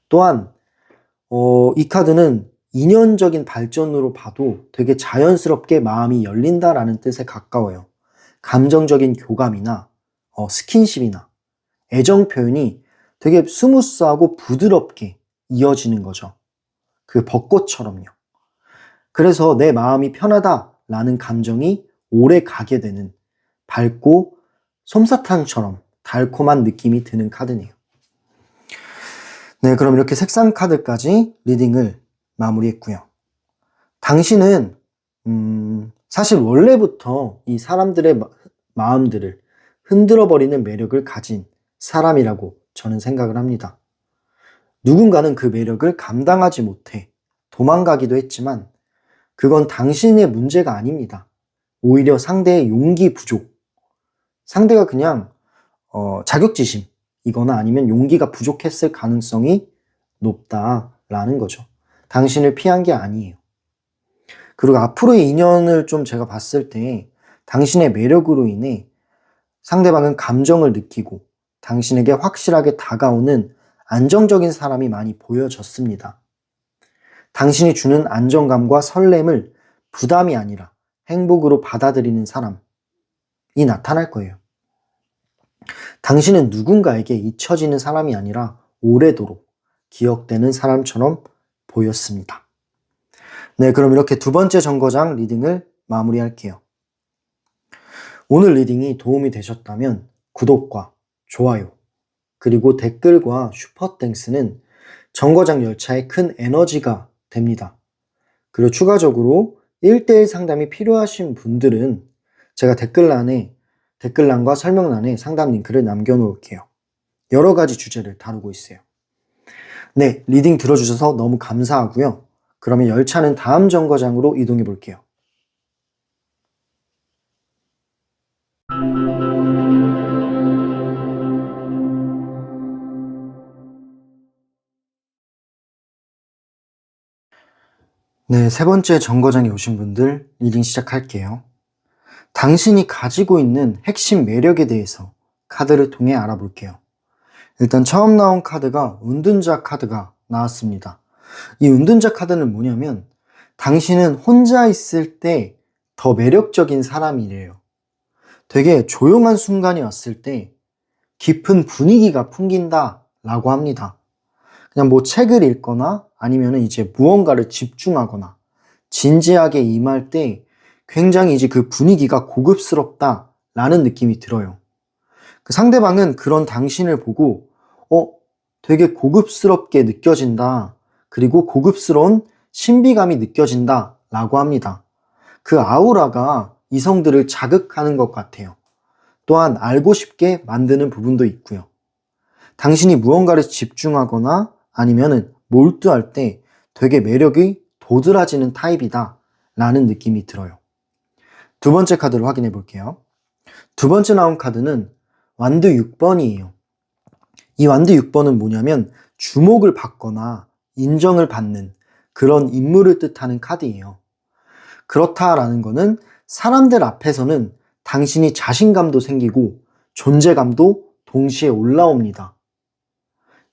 또한 이 카드는 인연적인 발전으로 봐도 되게 자연스럽게 마음이 열린다라는 뜻에 가까워요. 감정적인 교감이나 스킨십이나 애정 표현이 되게 스무스하고 부드럽게 이어지는 거죠. 그 벚꽃처럼요. 그래서 내 마음이 편하다라는 감정이 오래 가게 되는 밝고 솜사탕처럼 달콤한 느낌이 드는 카드네요. 네, 그럼 이렇게 색상 카드까지 리딩을 마무리했고요. 당신은 사실 원래부터 이 사람들의 마음들을 흔들어버리는 매력을 가진 사람이라고 저는 생각을 합니다. 누군가는 그 매력을 감당하지 못해 도망가기도 했지만 그건 당신의 문제가 아닙니다. 오히려 상대의 용기 부족, 상대가 그냥 자격지심이거나 아니면 용기가 부족했을 가능성이 높다라는 거죠. 당신을 피한 게 아니에요. 그리고 앞으로의 인연을 좀 제가 봤을 때 당신의 매력으로 인해 상대방은 감정을 느끼고 당신에게 확실하게 다가오는 안정적인 사람이 많이 보여졌습니다. 당신이 주는 안정감과 설렘을 부담이 아니라 행복으로 받아들이는 사람이 나타날 거예요. 당신은 누군가에게 잊혀지는 사람이 아니라 오래도록 기억되는 사람처럼 보였습니다. 네, 그럼 이렇게 두 번째 정거장 리딩을 마무리할게요. 오늘 리딩이 도움이 되셨다면 구독과 좋아요, 그리고 댓글과 슈퍼땡스는 정거장 열차에 큰 에너지가 됩니다. 그리고 추가적으로 1:1 상담이 필요하신 분들은 제가 댓글란에 댓글란과 설명란에 상담 링크를 남겨놓을게요. 여러 가지 주제를 다루고 있어요. 네, 리딩 들어주셔서 너무 감사하고요. 그러면 열차는 다음 정거장으로 이동해 볼게요. 네, 세 번째 정거장에 오신 분들 리딩 시작할게요. 당신이 가지고 있는 핵심 매력에 대해서 카드를 통해 알아볼게요. 일단 처음 나온 카드가 은둔자 카드가 나왔습니다. 이 은둔자 카드는 뭐냐면 당신은 혼자 있을 때 더 매력적인 사람이래요. 되게 조용한 순간이 왔을 때 깊은 분위기가 풍긴다 라고 합니다. 그냥 뭐 책을 읽거나 아니면 이제 무언가를 집중하거나 진지하게 임할 때 굉장히 이제 그 분위기가 고급스럽다 라는 느낌이 들어요. 그 상대방은 그런 당신을 보고 되게 고급스럽게 느껴진다. 그리고 고급스러운 신비감이 느껴진다 라고 합니다. 그 아우라가 이성들을 자극하는 것 같아요. 또한 알고 싶게 만드는 부분도 있고요. 당신이 무언가를 집중하거나 아니면은 몰두할 때 되게 매력이 도드라지는 타입이다 라는 느낌이 들어요. 두 번째 카드를 확인해 볼게요. 두 번째 나온 카드는 완드 6번이에요. 이 완드 6번은 뭐냐면 주목을 받거나 인정을 받는 그런 인물을 뜻하는 카드예요. 그렇다라는 거는 사람들 앞에서는 당신이 자신감도 생기고 존재감도 동시에 올라옵니다.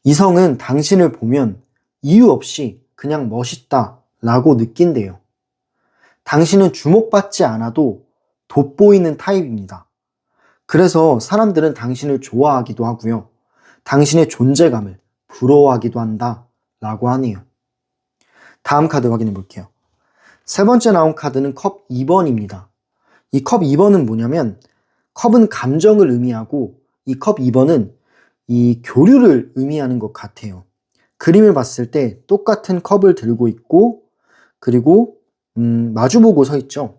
이성은 당신을 보면 이유 없이 그냥 멋있다 라고 느낀대요. 당신은 주목받지 않아도 돋보이는 타입입니다. 그래서 사람들은 당신을 좋아하기도 하고요. 당신의 존재감을 부러워하기도 한다 라고 하네요. 다음 카드 확인해 볼게요. 세 번째 나온 카드는 컵 2번입니다. 이 컵 2번은 뭐냐면 컵은 감정을 의미하고 이 컵 2번은 이 교류를 의미하는 것 같아요. 그림을 봤을 때 똑같은 컵을 들고 있고 그리고 마주보고 서 있죠.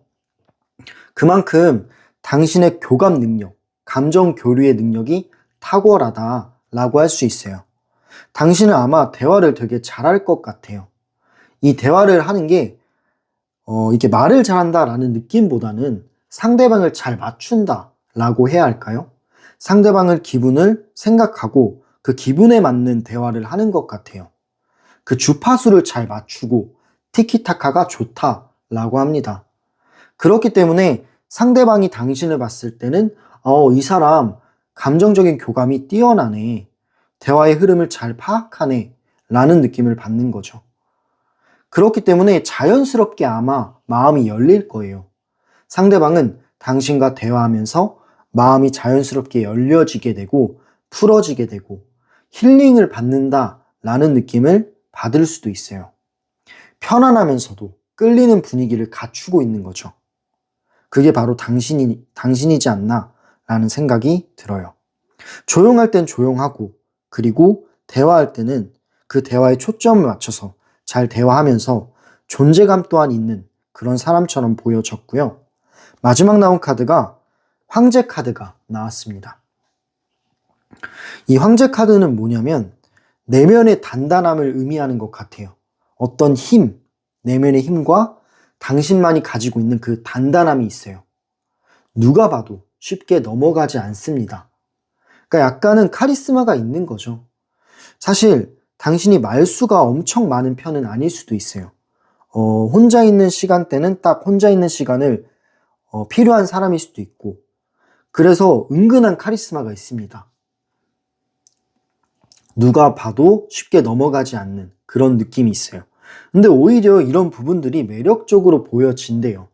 그만큼 당신의 교감 능력, 감정 교류의 능력이 탁월하다라고 할 수 있어요. 당신은 아마 대화를 되게 잘할 것 같아요. 이 대화를 하는 게 이렇게 말을 잘한다라는 느낌보다는 상대방을 잘 맞춘다라고 해야 할까요? 상대방의 기분을 생각하고 그 기분에 맞는 대화를 하는 것 같아요. 그 주파수를 잘 맞추고 티키타카가 좋다라고 합니다. 그렇기 때문에 상대방이 당신을 봤을 때는 이 사람 감정적인 교감이 뛰어나네. 대화의 흐름을 잘 파악하네. 라는 느낌을 받는 거죠. 그렇기 때문에 자연스럽게 아마 마음이 열릴 거예요. 상대방은 당신과 대화하면서 마음이 자연스럽게 열려지게 되고 풀어지게 되고 힐링을 받는다라는 느낌을 받을 수도 있어요. 편안하면서도 끌리는 분위기를 갖추고 있는 거죠. 그게 바로 당신이지 않나 라는 생각이 들어요. 조용할 땐 조용하고 그리고 대화할 때는 그 대화에 초점을 맞춰서 잘 대화하면서 존재감 또한 있는 그런 사람처럼 보여졌고요. 마지막 나온 카드가 황제 카드가 나왔습니다. 이 황제 카드는 뭐냐면 내면의 단단함을 의미하는 것 같아요. 어떤 힘, 내면의 힘과 당신만이 가지고 있는 그 단단함이 있어요. 누가 봐도 쉽게 넘어가지 않습니다. 그러니까 약간은 카리스마가 있는 거죠. 사실 당신이 말수가 엄청 많은 편은 아닐 수도 있어요. 혼자 있는 시간대는 딱 혼자 있는 시간을 필요한 사람일 수도 있고 그래서 은근한 카리스마가 있습니다. 누가 봐도 쉽게 넘어가지 않는 그런 느낌이 있어요. 근데 오히려 이런 부분들이 매력적으로 보여진대요.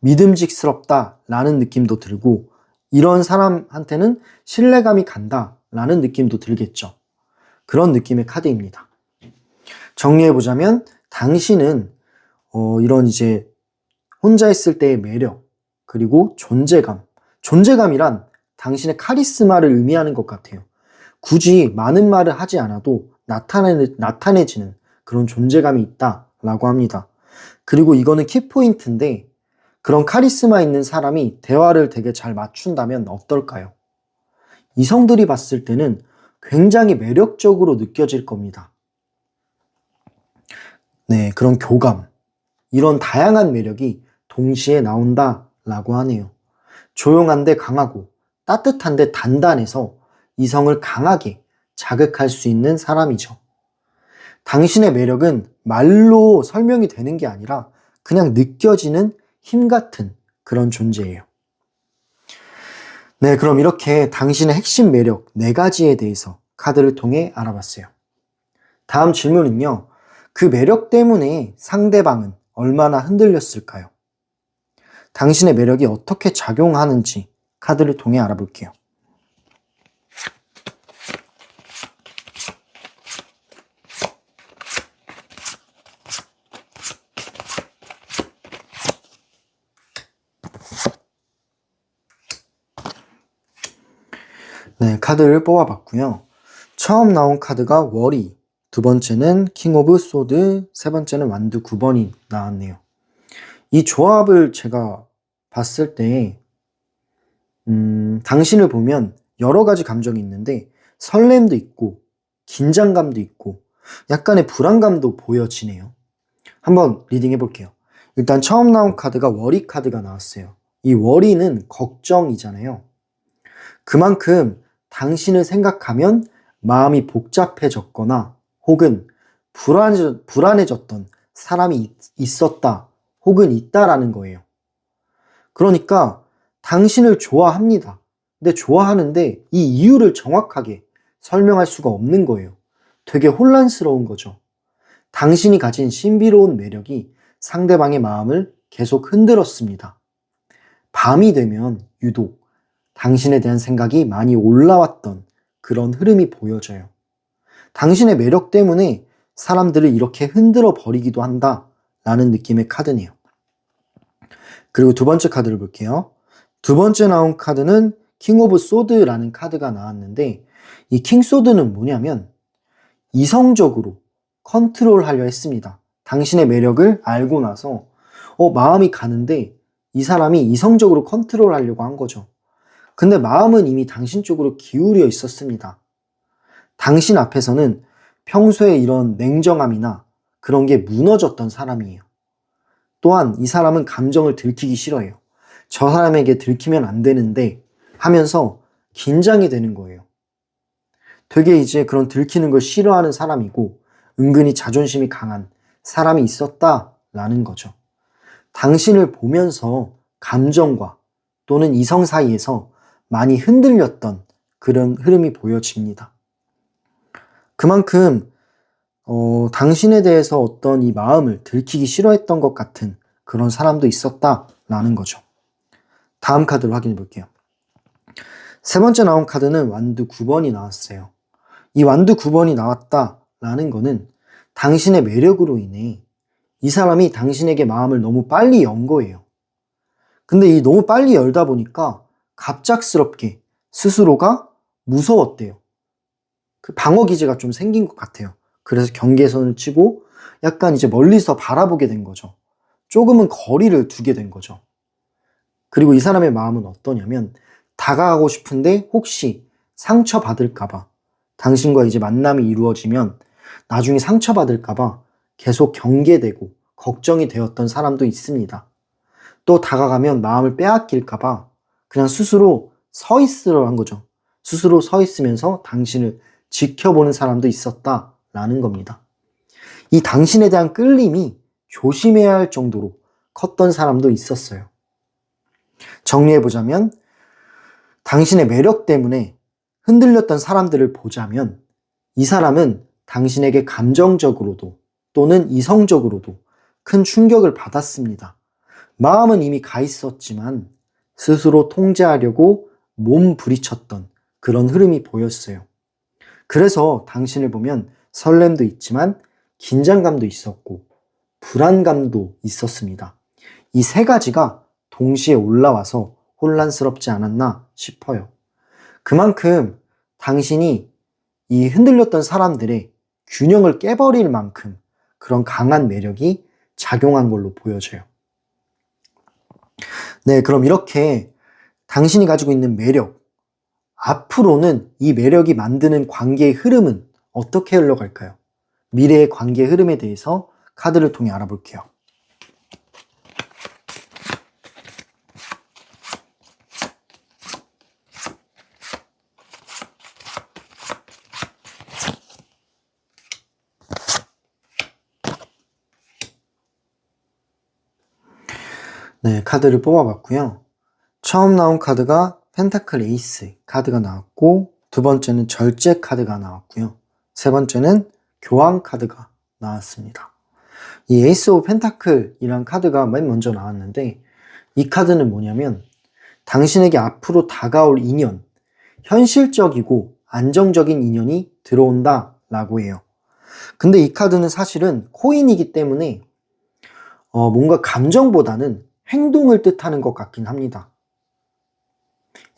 믿음직스럽다라는 느낌도 들고 이런 사람한테는 신뢰감이 간다라는 느낌도 들겠죠. 그런 느낌의 카드입니다. 정리해보자면 당신은 이런 이제 혼자 있을 때의 매력 그리고 존재감이란 당신의 카리스마를 의미하는 것 같아요. 굳이 많은 말을 하지 않아도 나타내지는 그런 존재감이 있다라고 합니다. 그리고 이거는 키포인트인데 그런 카리스마 있는 사람이 대화를 되게 잘 맞춘다면 어떨까요? 이성들이 봤을 때는 굉장히 매력적으로 느껴질 겁니다. 네, 그런 교감, 이런 다양한 매력이 동시에 나온다라고 하네요. 조용한데 강하고 따뜻한데 단단해서 이성을 강하게 자극할 수 있는 사람이죠. 당신의 매력은 말로 설명이 되는 게 아니라 그냥 느껴지는 힘 같은 그런 존재예요. 네, 그럼 이렇게 당신의 핵심 매력 4가지에 대해서 카드를 통해 알아봤어요. 다음 질문은요. 그 매력 때문에 상대방은 얼마나 흔들렸을까요? 당신의 매력이 어떻게 작용하는지 카드를 통해 알아볼게요. 네, 카드를 뽑아봤고요. 처음 나온 카드가 워리, 두 번째는 킹 오브 소드, 세 번째는 완두 9번이 나왔네요. 이 조합을 제가 봤을 때 당신을 보면 여러 가지 감정이 있는데 설렘도 있고 긴장감도 있고 약간의 불안감도 보여지네요. 한번 리딩 해볼게요. 일단 처음 나온 카드가 워리 카드가 나왔어요. 이 워리는 걱정이잖아요. 그만큼 당신을 생각하면 마음이 복잡해졌거나 혹은 불안해졌던 사람이 있었다 혹은 있다라는 거예요. 그러니까 당신을 좋아합니다. 근데 좋아하는데 이 이유를 정확하게 설명할 수가 없는 거예요. 되게 혼란스러운 거죠. 당신이 가진 신비로운 매력이 상대방의 마음을 계속 흔들었습니다. 밤이 되면 유독 당신에 대한 생각이 많이 올라왔던 그런 흐름이 보여져요. 당신의 매력 때문에 사람들을 이렇게 흔들어 버리기도 한다라는 느낌의 카드네요. 그리고 두 번째 카드를 볼게요. 두 번째 나온 카드는 킹 오브 소드라는 카드가 나왔는데 이 킹 소드는 뭐냐면 이성적으로 컨트롤하려 했습니다. 당신의 매력을 알고 나서 마음이 가는데 이 사람이 이성적으로 컨트롤하려고 한 거죠. 근데 마음은 이미 당신 쪽으로 기울여 있었습니다. 당신 앞에서는 평소에 이런 냉정함이나 그런 게 무너졌던 사람이에요. 또한 이 사람은 감정을 들키기 싫어해요. 저 사람에게 들키면 안 되는데 하면서 긴장이 되는 거예요. 되게 이제 그런 들키는 걸 싫어하는 사람이고 은근히 자존심이 강한 사람이 있었다라는 거죠. 당신을 보면서 감정과 또는 이성 사이에서 많이 흔들렸던 그런 흐름이 보여집니다. 그만큼 당신에 대해서 어떤 이 마음을 들키기 싫어했던 것 같은 그런 사람도 있었다라는 거죠. 다음 카드로 확인해 볼게요. 세 번째 나온 카드는 완두 9번이 나왔어요. 이 완두 9번이 나왔다라는 거는 당신의 매력으로 인해 이 사람이 당신에게 마음을 너무 빨리 연 거예요. 근데 이 너무 빨리 열다 보니까 갑작스럽게 스스로가 무서웠대요. 그 방어 기제가 좀 생긴 것 같아요. 그래서 경계선을 치고 약간 이제 멀리서 바라보게 된 거죠. 조금은 거리를 두게 된 거죠. 그리고 이 사람의 마음은 어떠냐면 다가가고 싶은데 혹시 상처받을까봐 당신과 이제 만남이 이루어지면 나중에 상처받을까봐 계속 경계되고 걱정이 되었던 사람도 있습니다. 또 다가가면 마음을 빼앗길까봐 그냥 스스로 서 있으려 한 거죠. 스스로 서 있으면서 당신을 지켜보는 사람도 있었다라는 겁니다. 이 당신에 대한 끌림이 조심해야 할 정도로 컸던 사람도 있었어요. 정리해보자면 당신의 매력 때문에 흔들렸던 사람들을 보자면 이 사람은 당신에게 감정적으로도 또는 이성적으로도 큰 충격을 받았습니다. 마음은 이미 가 있었지만 스스로 통제하려고 몸부리쳤던 그런 흐름이 보였어요. 그래서 당신을 보면 설렘도 있지만 긴장감도 있었고 불안감도 있었습니다. 이 세 가지가 동시에 올라와서 혼란스럽지 않았나 싶어요. 그만큼 당신이 이 흔들렸던 사람들의 균형을 깨버릴 만큼 그런 강한 매력이 작용한 걸로 보여져요. 네, 그럼 이렇게 당신이 가지고 있는 매력, 앞으로는 이 매력이 만드는 관계의 흐름은 어떻게 흘러갈까요? 미래의 관계의 흐름에 대해서 카드를 통해 알아볼게요. 네, 카드를 뽑아봤고요. 처음 나온 카드가 펜타클 에이스 카드가 나왔고, 두 번째는 절제 카드가 나왔고요. 세 번째는 교황 카드가 나왔습니다. 이 에이스 오브 펜타클이란 카드가 맨 먼저 나왔는데, 이 카드는 뭐냐면 당신에게 앞으로 다가올 인연, 현실적이고 안정적인 인연이 들어온다 라고 해요. 근데 이 카드는 사실은 코인이기 때문에 뭔가 감정보다는 행동을 뜻하는 것 같긴 합니다.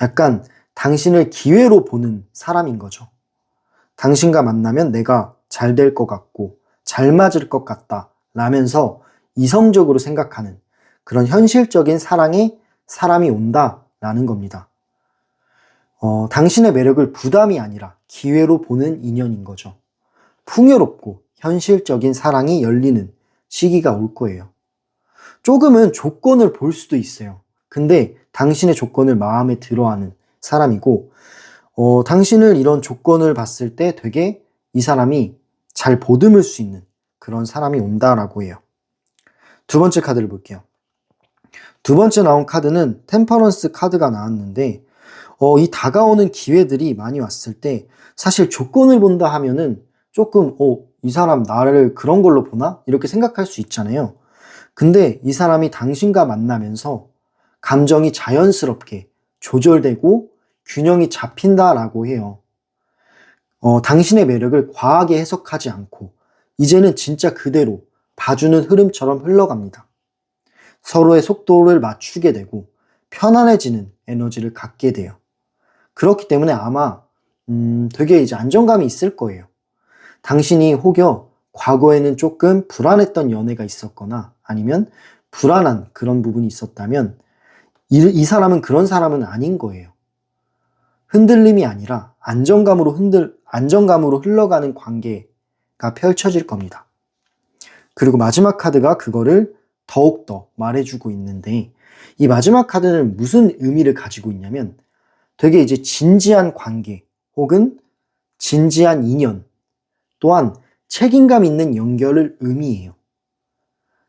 약간 당신을 기회로 보는 사람인 거죠. 당신과 만나면 내가 잘 될 것 같고 잘 맞을 것 같다 라면서 이성적으로 생각하는 그런 현실적인 사랑의 사람이 온다 라는 겁니다. 당신의 매력을 부담이 아니라 기회로 보는 인연인 거죠. 풍요롭고 현실적인 사랑이 열리는 시기가 올 거예요. 조금은 조건을 볼 수도 있어요. 근데 당신의 조건을 마음에 들어하는 사람이고, 당신을 이런 조건을 봤을 때 되게 이 사람이 잘 보듬을 수 있는 그런 사람이 온다라고 해요. 두 번째 카드를 볼게요. 두 번째 나온 카드는 템퍼런스 카드가 나왔는데, 이 다가오는 기회들이 많이 왔을 때 사실 조건을 본다 하면은 조금 이 사람 나를 그런 걸로 보나? 이렇게 생각할 수 있잖아요. 근데 이 사람이 당신과 만나면서 감정이 자연스럽게 조절되고 균형이 잡힌다라고 해요. 당신의 매력을 과하게 해석하지 않고 이제는 진짜 그대로 봐주는 흐름처럼 흘러갑니다. 서로의 속도를 맞추게 되고 편안해지는 에너지를 갖게 돼요. 그렇기 때문에 아마 되게 이제 안정감이 있을 거예요. 당신이 혹여 과거에는 조금 불안했던 연애가 있었거나 아니면 불안한 그런 부분이 있었다면 이 사람은 그런 사람은 아닌 거예요. 흔들림이 아니라 안정감으로 흘러가는 관계가 펼쳐질 겁니다. 그리고 마지막 카드가 그거를 더욱더 말해주고 있는데, 이 마지막 카드는 무슨 의미를 가지고 있냐면 되게 이제 진지한 관계 혹은 진지한 인연, 또한 책임감 있는 연결을 의미해요.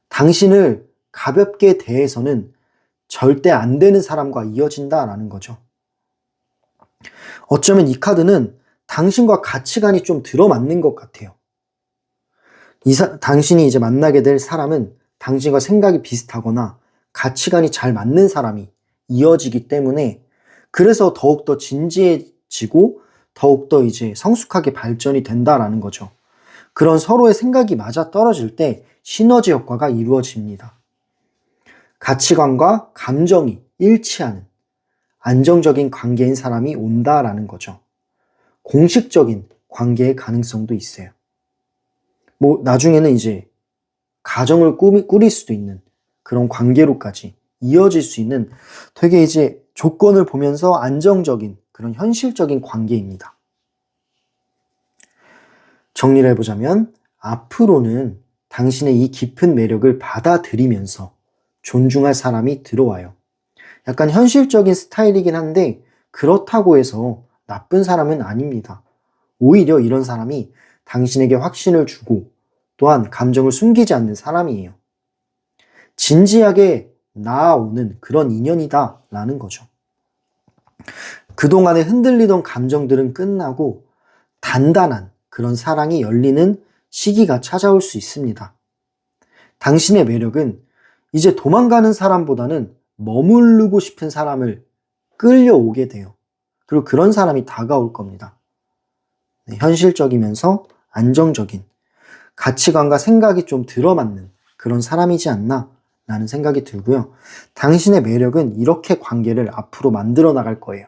당신을 가볍게 대해서는 절대 안 되는 사람과 이어진다라는 거죠. 어쩌면 이 카드는 당신과 가치관이 좀 들어맞는 것 같아요. 당신이 이제 만나게 될 사람은 당신과 생각이 비슷하거나 가치관이 잘 맞는 사람이 이어지기 때문에, 그래서 더욱더 진지해지고 더욱더 이제 성숙하게 발전이 된다라는 거죠. 그런 서로의 생각이 맞아 떨어질 때 시너지 효과가 이루어집니다. 가치관과 감정이 일치하는 안정적인 관계인 사람이 온다라는 거죠. 공식적인 관계의 가능성도 있어요. 나중에는 이제 가정을 꾸릴 수도 있는 그런 관계로까지 이어질 수 있는 되게 이제 조건을 보면서 안정적인 그런 현실적인 관계입니다. 정리를 해보자면 앞으로는 당신의 이 깊은 매력을 받아들이면서 존중할 사람이 들어와요. 약간 현실적인 스타일이긴 한데 그렇다고 해서 나쁜 사람은 아닙니다. 오히려 이런 사람이 당신에게 확신을 주고 또한 감정을 숨기지 않는 사람이에요. 진지하게 나아오는 그런 인연이다 라는 거죠. 그동안에 흔들리던 감정들은 끝나고 단단한 그런 사랑이 열리는 시기가 찾아올 수 있습니다. 당신의 매력은 이제 도망가는 사람보다는 머무르고 싶은 사람을 끌려오게 돼요. 그리고 그런 사람이 다가올 겁니다. 현실적이면서 안정적인 가치관과 생각이 좀 들어맞는 그런 사람이지 않나 라는 생각이 들고요. 당신의 매력은 이렇게 관계를 앞으로 만들어 나갈 거예요.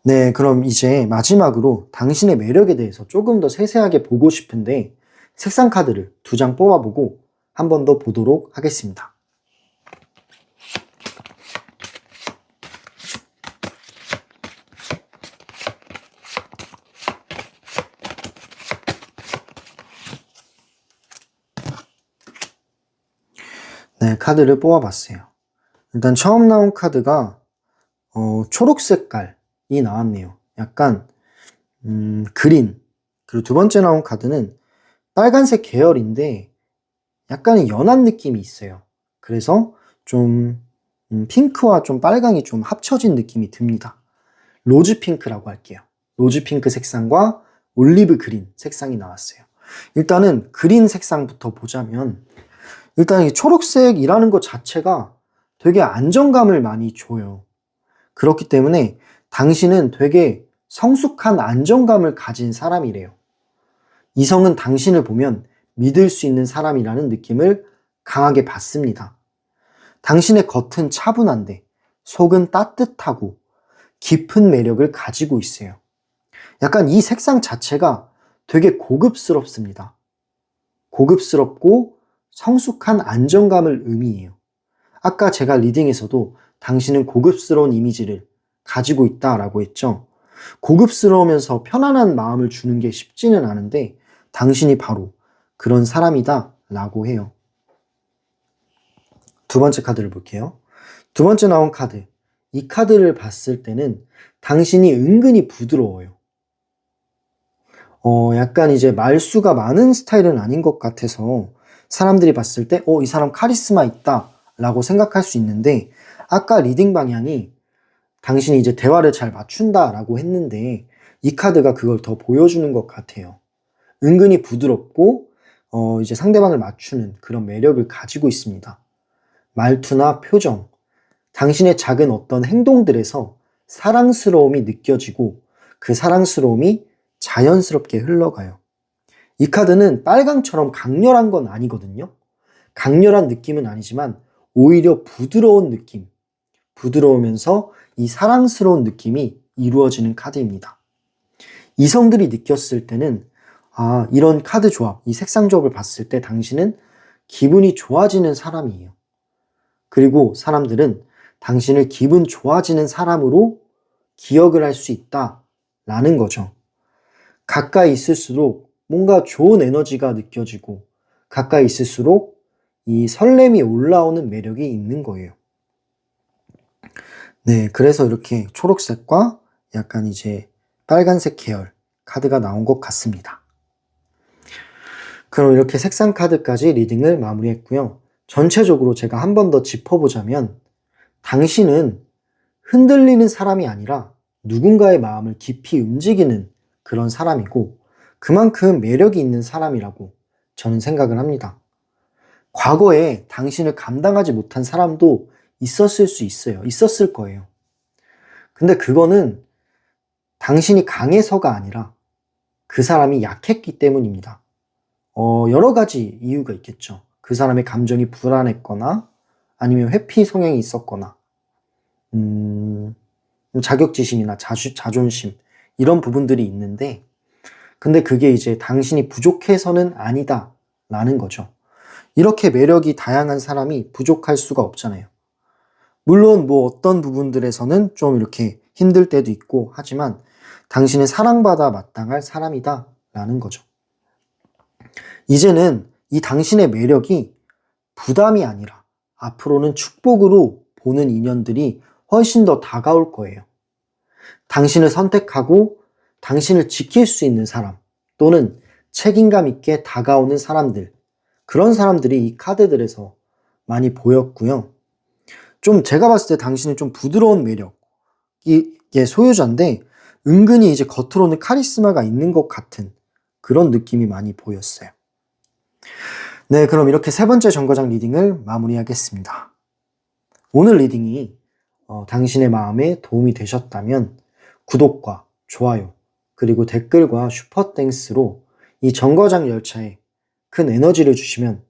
네, 그럼 이제 마지막으로 당신의 매력에 대해서 조금 더 세세하게 보고 싶은데 색상 카드를 2장 뽑아보고 한 번 더 보도록 하겠습니다. 네, 카드를 뽑아봤어요. 일단 처음 나온 카드가 초록 색깔이 나왔네요. 약간 그린. 그리고 두 번째 나온 카드는 빨간색 계열인데 약간의 연한 느낌이 있어요. 그래서 좀 핑크와 좀 빨강이 좀 합쳐진 느낌이 듭니다. 로즈 핑크라고 할게요. 로즈 핑크 색상과 올리브 그린 색상이 나왔어요. 일단은 그린 색상부터 보자면 일단 이 초록색이라는 것 자체가 되게 안정감을 많이 줘요. 그렇기 때문에 당신은 되게 성숙한 안정감을 가진 사람이래요. 이성은 당신을 보면 믿을 수 있는 사람이라는 느낌을 강하게 받습니다. 당신의 겉은 차분한데 속은 따뜻하고 깊은 매력을 가지고 있어요. 약간 이 색상 자체가 되게 고급스럽습니다. 고급스럽고 성숙한 안정감을 의미해요. 아까 제가 리딩에서도 당신은 고급스러운 이미지를 가지고 있다라고 했죠. 고급스러우면서 편안한 마음을 주는 게 쉽지는 않은데 당신이 바로 그런 사람이다 라고 해요. 두 번째 카드를 볼게요. 두 번째 나온 카드. 이 카드를 봤을 때는 당신이 은근히 부드러워요. 약간 이제 말수가 많은 스타일은 아닌 것 같아서 사람들이 봤을 때, 이 사람 카리스마 있다 라고 생각할 수 있는데, 아까 리딩 방향이 당신이 이제 대화를 잘 맞춘다 라고 했는데, 이 카드가 그걸 더 보여주는 것 같아요. 은근히 부드럽고, 이제 상대방을 맞추는 그런 매력을 가지고 있습니다. 말투나 표정, 당신의 작은 어떤 행동들에서 사랑스러움이 느껴지고, 그 사랑스러움이 자연스럽게 흘러가요. 이 카드는 빨강처럼 강렬한 건 아니거든요. 강렬한 느낌은 아니지만 오히려 부드러운 느낌, 부드러우면서 이 사랑스러운 느낌이 이루어지는 카드입니다. 이성들이 느꼈을 때는 이런 카드 조합, 이 색상 조합을 봤을 때 당신은 기분이 좋아지는 사람이에요. 그리고 사람들은 당신을 기분 좋아지는 사람으로 기억을 할 수 있다라는 거죠. 가까이 있을수록 뭔가 좋은 에너지가 느껴지고 가까이 있을수록 이 설렘이 올라오는 매력이 있는 거예요. 네, 그래서 이렇게 초록색과 약간 이제 빨간색 계열 카드가 나온 것 같습니다. 그럼 이렇게 색상 카드까지 리딩을 마무리했고요. 전체적으로 제가 한 번 더 짚어보자면 당신은 흔들리는 사람이 아니라 누군가의 마음을 깊이 움직이는 그런 사람이고 그만큼 매력이 있는 사람이라고 저는 생각을 합니다. 과거에 당신을 감당하지 못한 사람도 있었을 수 있어요. 있었을 거예요. 근데 그거는 당신이 강해서가 아니라 그 사람이 약했기 때문입니다. 여러 가지 이유가 있겠죠. 그 사람의 감정이 불안했거나 아니면 회피 성향이 있었거나 자격지심이나 자존심 이런 부분들이 있는데 근데 그게 이제 당신이 부족해서는 아니다 라는 거죠. 이렇게 매력이 다양한 사람이 부족할 수가 없잖아요. 물론 뭐 어떤 부분들에서는 좀 이렇게 힘들 때도 있고 하지만 당신은 사랑받아 마땅할 사람이다 라는 거죠. 이제는 이 당신의 매력이 부담이 아니라 앞으로는 축복으로 보는 인연들이 훨씬 더 다가올 거예요. 당신을 선택하고 당신을 지킬 수 있는 사람 또는 책임감 있게 다가오는 사람들 그런 사람들이 이 카드들에서 많이 보였고요. 좀 제가 봤을 때 당신은 좀 부드러운 매력의 소유자인데 은근히 이제 겉으로는 카리스마가 있는 것 같은 그런 느낌이 많이 보였어요. 네, 그럼 이렇게 세 번째 정거장 리딩을 마무리하겠습니다. 오늘 리딩이 당신의 마음에 도움이 되셨다면 구독과 좋아요 그리고 댓글과 슈퍼땡스로 이 정거장 열차에 큰 에너지를 주시면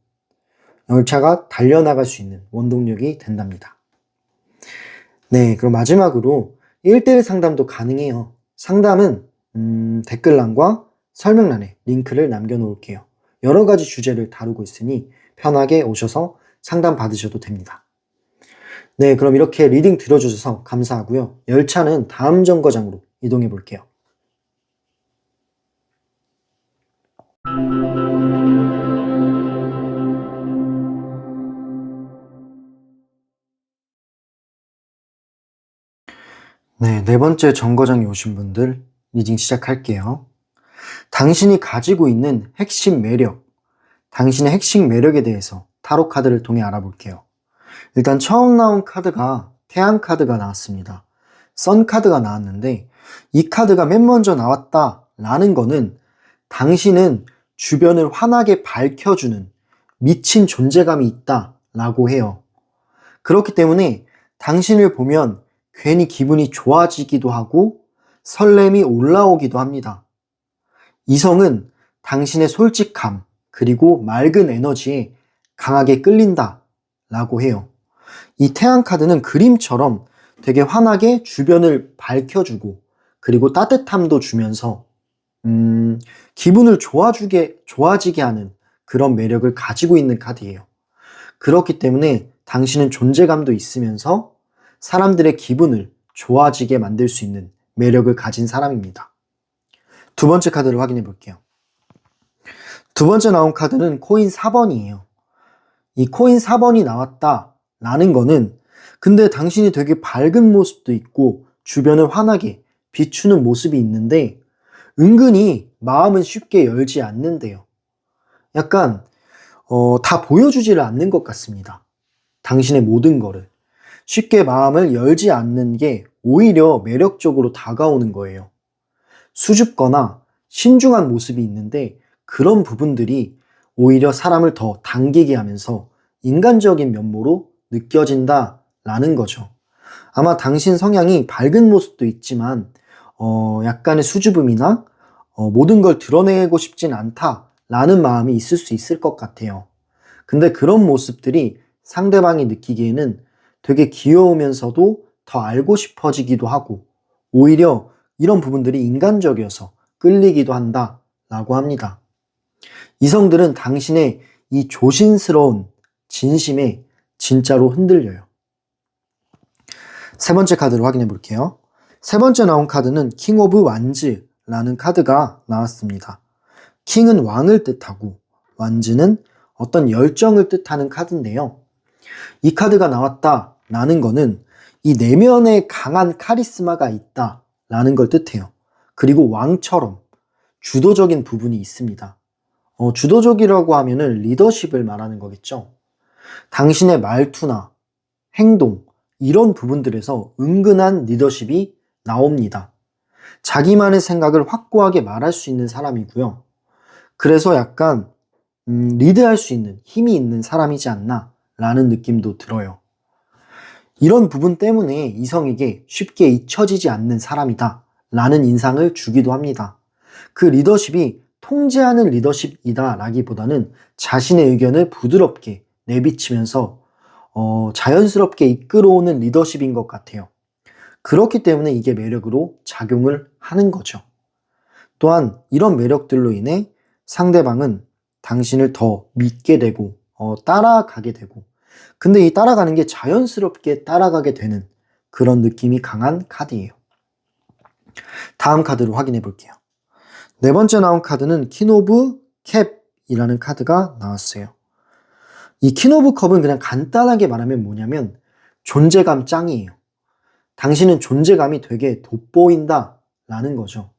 열차가 달려나갈 수 있는 원동력이 된답니다. 네, 그럼 마지막으로 1대1 상담도 가능해요. 상담은 댓글란과 설명란에 링크를 남겨놓을게요. 여러 가지 주제를 다루고 있으니 편하게 오셔서 상담 받으셔도 됩니다. 네, 그럼 이렇게 리딩 들어주셔서 감사하고요. 열차는 다음 정거장으로 이동해 볼게요. 네, 네 번째 정거장에 오신 분들 리딩 시작할게요. 당신이 가지고 있는 핵심 매력, 당신의 핵심 매력에 대해서 타로 카드를 통해 알아볼게요. 일단 처음 나온 카드가 태양 카드가 나왔습니다. 선 카드가 나왔는데 이 카드가 맨 먼저 나왔다라는 거는 당신은 주변을 환하게 밝혀주는 미친 존재감이 있다라고 해요. 그렇기 때문에 당신을 보면 괜히 기분이 좋아지기도 하고 설렘이 올라오기도 합니다. 이성은 당신의 솔직함 그리고 맑은 에너지에 강하게 끌린다라고 해요. 이 태양 카드는 그림처럼 되게 환하게 주변을 밝혀주고 그리고 따뜻함도 주면서 기분을 좋아지게 하는 그런 매력을 가지고 있는 카드예요. 그렇기 때문에 당신은 존재감도 있으면서 사람들의 기분을 좋아지게 만들 수 있는 매력을 가진 사람입니다. 두 번째 카드를 확인해 볼게요. 두 번째 나온 카드는 코인 4번이에요. 이 코인 4번이 나왔다라는 거는 근데 당신이 되게 밝은 모습도 있고 주변을 환하게 비추는 모습이 있는데 은근히 마음은 쉽게 열지 않는데요. 약간 다 보여주지를 않는 것 같습니다. 당신의 모든 거를. 쉽게 마음을 열지 않는 게 오히려 매력적으로 다가오는 거예요. 수줍거나 신중한 모습이 있는데 그런 부분들이 오히려 사람을 더 당기게 하면서 인간적인 면모로 느껴진다라는 거죠. 아마 당신 성향이 밝은 모습도 있지만 약간의 수줍음이나 모든 걸 드러내고 싶진 않다라는 마음이 있을 수 있을 것 같아요. 근데 그런 모습들이 상대방이 느끼기에는 되게 귀여우면서도 더 알고 싶어지기도 하고 오히려 이런 부분들이 인간적이어서 끌리기도 한다라고 합니다. 이성들은 당신의 이 조심스러운 진심에 진짜로 흔들려요. 세 번째 카드를 확인해 볼게요. 세 번째 나온 카드는 킹 오브 완즈라는 카드가 나왔습니다. 킹은 왕을 뜻하고 완즈는 어떤 열정을 뜻하는 카드인데요. 이 카드가 나왔다라는 거는 이 내면에 강한 카리스마가 있다라는 걸 뜻해요. 그리고 왕처럼 주도적인 부분이 있습니다. 주도적이라고 하면은 리더십을 말하는 거겠죠. 당신의 말투나 행동 이런 부분들에서 은근한 리더십이 나옵니다. 자기만의 생각을 확고하게 말할 수 있는 사람이고요. 그래서 약간 리드할 수 있는 힘이 있는 사람이지 않나 라는 느낌도 들어요. 이런 부분 때문에 이성에게 쉽게 잊혀지지 않는 사람이다 라는 인상을 주기도 합니다. 그 리더십이 통제하는 리더십이다 라기보다는 자신의 의견을 부드럽게 내비치면서 자연스럽게 이끌어오는 리더십인 것 같아요. 그렇기 때문에 이게 매력으로 작용을 하는 거죠. 또한 이런 매력들로 인해 상대방은 당신을 더 믿게 되고 따라가게 되고 근데 이 따라가는 게 자연스럽게 따라가게 되는 그런 느낌이 강한 카드예요. 다음 카드로 확인해 볼게요. 네 번째 나온 카드는 퀸 오브 캡이라는 카드가 나왔어요. 이 퀸 오브 컵은 그냥 간단하게 말하면 뭐냐면 존재감 짱이에요. 당신은 존재감이 되게 돋보인다 라는 거죠.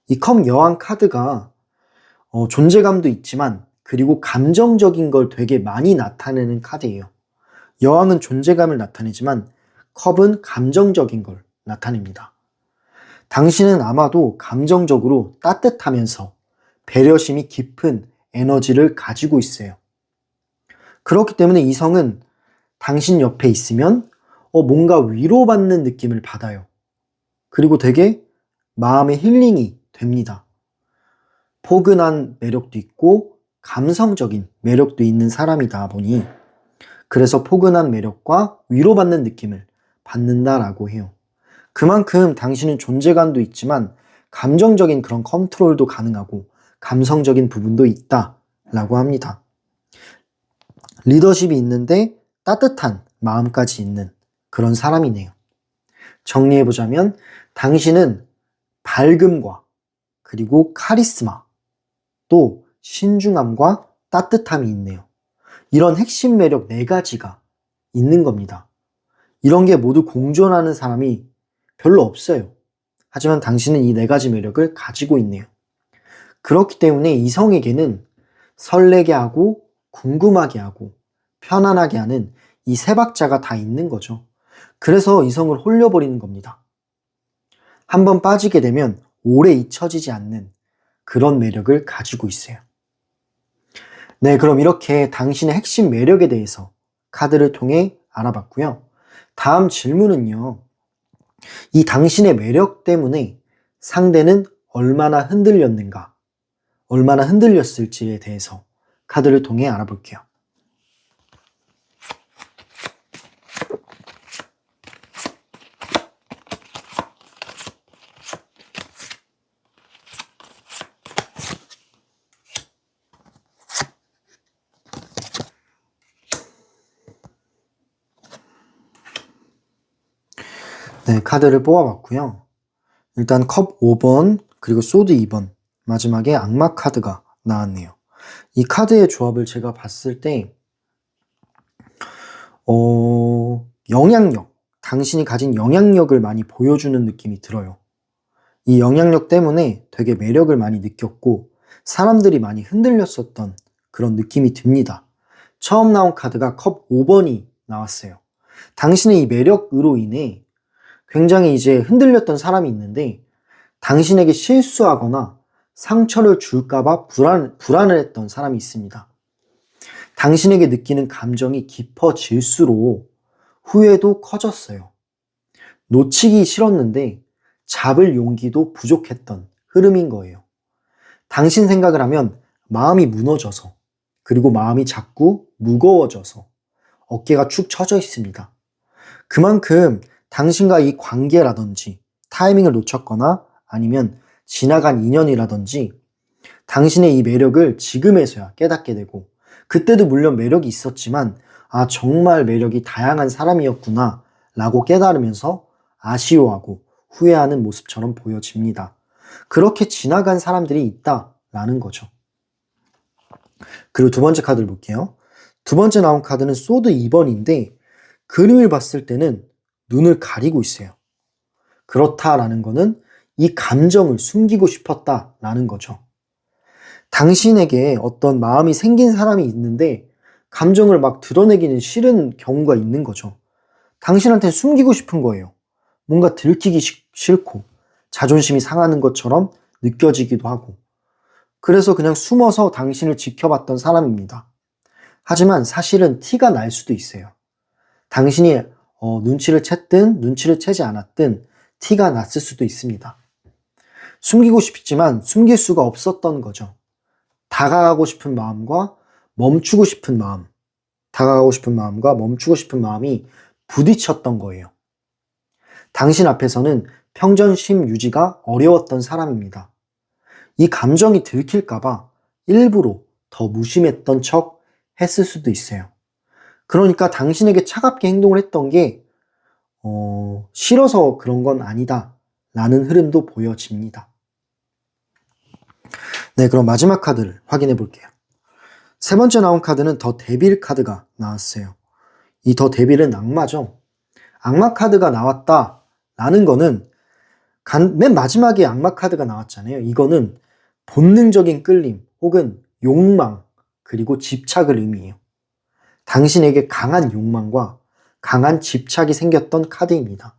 이 컵 여왕 카드가 존재감도 있지만 그리고 감정적인 걸 되게 많이 나타내는 카드예요. 여왕은 존재감을 나타내지만 컵은 감정적인 걸 나타냅니다. 당신은 아마도 감정적으로 따뜻하면서 배려심이 깊은 에너지를 가지고 있어요. 그렇기 때문에 이성은 당신 옆에 있으면 뭔가 위로받는 느낌을 받아요. 그리고 되게 마음의 힐링이 됩니다. 포근한 매력도 있고 감성적인 매력도 있는 사람이다 보니 그래서 포근한 매력과 위로받는 느낌을 받는다라고 해요. 그만큼 당신은 존재감도 있지만 감정적인 그런 컨트롤도 가능하고 감성적인 부분도 있다라고 합니다. 리더십이 있는데 따뜻한 마음까지 있는 그런 사람이네요. 정리해보자면 당신은 밝음과 그리고 카리스마 또 신중함과 따뜻함이 있네요. 이런 핵심 매력 4가지가 있는 겁니다. 이런 게 모두 공존하는 사람이 별로 없어요. 하지만 당신은 이 네 가지 매력을 가지고 있네요. 그렇기 때문에 이성에게는 설레게 하고 궁금하게 하고 편안하게 하는 이 세 박자가 다 있는 거죠. 그래서 이성을 홀려버리는 겁니다. 한번 빠지게 되면 오래 잊혀지지 않는 그런 매력을 가지고 있어요. 네, 그럼 이렇게 당신의 핵심 매력에 대해서 카드를 통해 알아봤고요. 다음 질문은요. 이 당신의 매력 때문에 상대는 얼마나 흔들렸는가, 얼마나 흔들렸을지에 대해서 카드를 통해 알아볼게요. 네, 카드를 뽑아봤고요. 일단 컵 5번, 그리고 소드 2번, 마지막에 악마 카드가 나왔네요. 이 카드의 조합을 제가 봤을 때 영향력, 당신이 가진 영향력을 많이 보여주는 느낌이 들어요. 이 영향력 때문에 되게 매력을 많이 느꼈고 사람들이 많이 흔들렸었던 그런 느낌이 듭니다. 처음 나온 카드가 컵 5번이 나왔어요. 당신의 이 매력으로 인해 굉장히 이제 흔들렸던 사람이 있는데 당신에게 실수하거나 상처를 줄까봐 불안을 했던 사람이 있습니다. 당신에게 느끼는 감정이 깊어질수록 후회도 커졌어요. 놓치기 싫었는데 잡을 용기도 부족했던 흐름인 거예요. 당신 생각을 하면 마음이 무너져서, 그리고 마음이 자꾸 무거워져서 어깨가 축 처져 있습니다. 그만큼 당신과 이 관계라든지 타이밍을 놓쳤거나 아니면 지나간 인연이라든지 당신의 이 매력을 지금에서야 깨닫게 되고, 그때도 물론 매력이 있었지만 아, 정말 매력이 다양한 사람이었구나 라고 깨달으면서 아쉬워하고 후회하는 모습처럼 보여집니다. 그렇게 지나간 사람들이 있다라는 거죠. 그리고 두 번째 카드를 볼게요. 두 번째 나온 카드는 소드 2번인데 그림을 봤을 때는 눈을 가리고 있어요. 그렇다라는 거는 이 감정을 숨기고 싶었다라는 거죠. 당신에게 어떤 마음이 생긴 사람이 있는데 감정을 막 드러내기는 싫은 경우가 있는 거죠. 당신한테 숨기고 싶은 거예요. 뭔가 들키기 싫고 자존심이 상하는 것처럼 느껴지기도 하고, 그래서 그냥 숨어서 당신을 지켜봤던 사람입니다. 하지만 사실은 티가 날 수도 있어요. 당신이 눈치를 챘든 눈치를 채지 않았든 티가 났을 수도 있습니다. 숨기고 싶지만 숨길 수가 없었던 거죠. 다가가고 싶은 마음과 멈추고 싶은 마음, 다가가고 싶은 마음과 멈추고 싶은 마음이 부딪혔던 거예요. 당신 앞에서는 평정심 유지가 어려웠던 사람입니다. 이 감정이 들킬까봐 일부러 더 무심했던 척 했을 수도 있어요. 그러니까 당신에게 차갑게 행동을 했던 게 싫어서 그런 건 아니다 라는 흐름도 보여집니다. 네, 그럼 마지막 카드를 확인해 볼게요. 세 번째 나온 카드는 더 데빌 카드가 나왔어요. 이 더 데빌은 악마죠. 악마 카드가 나왔다라는 거는 맨 마지막에 악마 카드가 나왔잖아요. 이거는 본능적인 끌림 혹은 욕망 그리고 집착을 의미해요. 당신에게 강한 욕망과 강한 집착이 생겼던 카드입니다.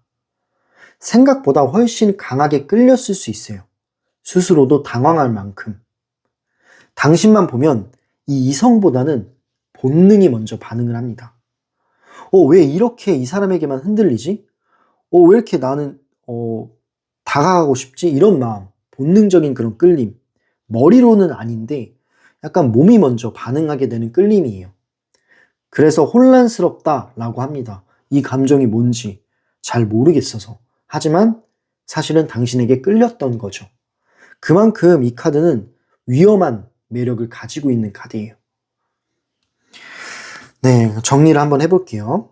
생각보다 훨씬 강하게 끌렸을 수 있어요. 스스로도 당황할 만큼. 당신만 보면 이 이성보다는 본능이 먼저 반응을 합니다. 왜 이렇게 이 사람에게만 흔들리지? 왜 이렇게 나는 다가가고 싶지? 이런 마음, 본능적인 그런 끌림. 머리로는 아닌데 약간 몸이 먼저 반응하게 되는 끌림이에요. 그래서 혼란스럽다라고 합니다. 이 감정이 뭔지 잘 모르겠어서. 하지만 사실은 당신에게 끌렸던 거죠. 그만큼 이 카드는 위험한 매력을 가지고 있는 카드예요. 네, 정리를 한번 해볼게요.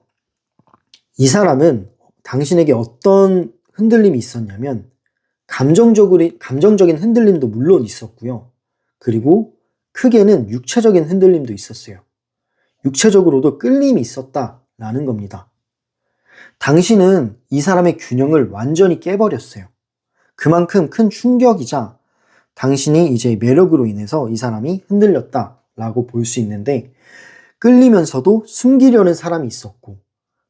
이 사람은 당신에게 어떤 흔들림이 있었냐면 감정적인 흔들림도 물론 있었고요. 그리고 크게는 육체적인 흔들림도 있었어요. 육체적으로도 끌림이 있었다라는 겁니다. 당신은 이 사람의 균형을 완전히 깨버렸어요. 그만큼 큰 충격이자 당신이 이제 매력으로 인해서 이 사람이 흔들렸다라고 볼 수 있는데, 끌리면서도 숨기려는 사람이 있었고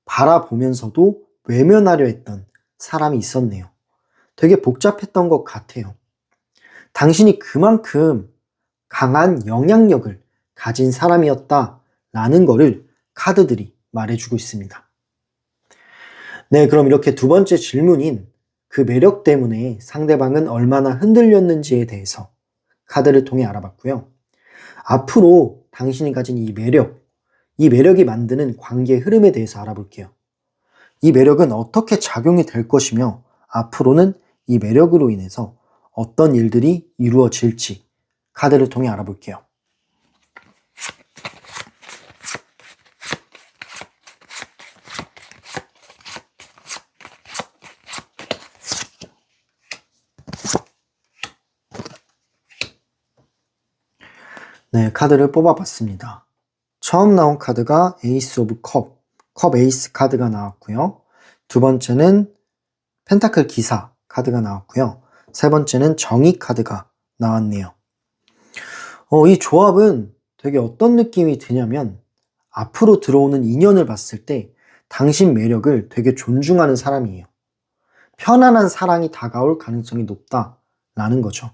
바라보면서도 외면하려 했던 사람이 있었네요. 되게 복잡했던 것 같아요. 당신이 그만큼 강한 영향력을 가진 사람이었다라는 거를 카드들이 말해주고 있습니다. 네, 그럼 이렇게 두 번째 질문인 그 매력 때문에 상대방은 얼마나 흔들렸는지에 대해서 카드를 통해 알아봤고요. 앞으로 당신이 가진 이 매력이 만드는 관계의 흐름에 대해서 알아볼게요. 이 매력은 어떻게 작용이 될 것이며 앞으로는 이 매력으로 인해서 어떤 일들이 이루어질지 카드를 통해 알아볼게요. 네, 카드를 뽑아봤습니다. 처음 나온 카드가 에이스 오브 컵 에이스 카드가 나왔고요. 두 번째는 펜타클 기사 카드가 나왔고요. 세 번째는 정의 카드가 나왔네요. 이 조합은 되게 어떤 느낌이 드냐면, 앞으로 들어오는 인연을 봤을 때 당신 매력을 되게 존중하는 사람이에요. 편안한 사랑이 다가올 가능성이 높다라는 거죠.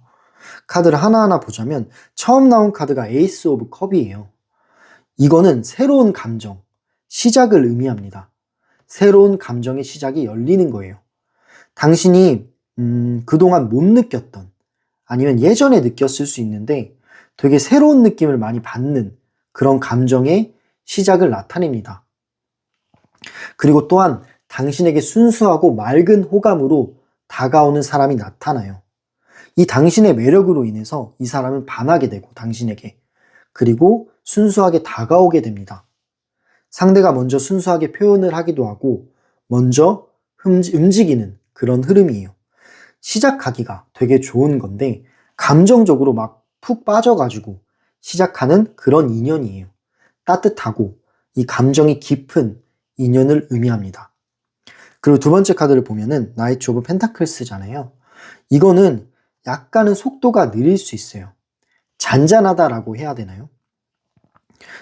카드를 하나하나 보자면 처음 나온 카드가 에이스 오브 컵이에요. 이거는 새로운 감정, 시작을 의미합니다. 새로운 감정의 시작이 열리는 거예요. 당신이 그동안 못 느꼈던, 아니면 예전에 느꼈을 수 있는데 되게 새로운 느낌을 많이 받는 그런 감정의 시작을 나타냅니다. 그리고 또한 당신에게 순수하고 맑은 호감으로 다가오는 사람이 나타나요. 이 당신의 매력으로 인해서 이 사람은 반하게 되고 당신에게, 그리고 순수하게 다가오게 됩니다. 상대가 먼저 순수하게 표현을 하기도 하고 먼저 움직이는 그런 흐름이에요. 시작하기가 되게 좋은 건데 감정적으로 막 푹 빠져가지고 시작하는 그런 인연이에요. 따뜻하고 이 감정이 깊은 인연을 의미합니다. 그리고 두 번째 카드를 보면은 나이트 오브 펜타클스잖아요. 이거는 약간은 속도가 느릴 수 있어요. 잔잔하다라고 해야 되나요?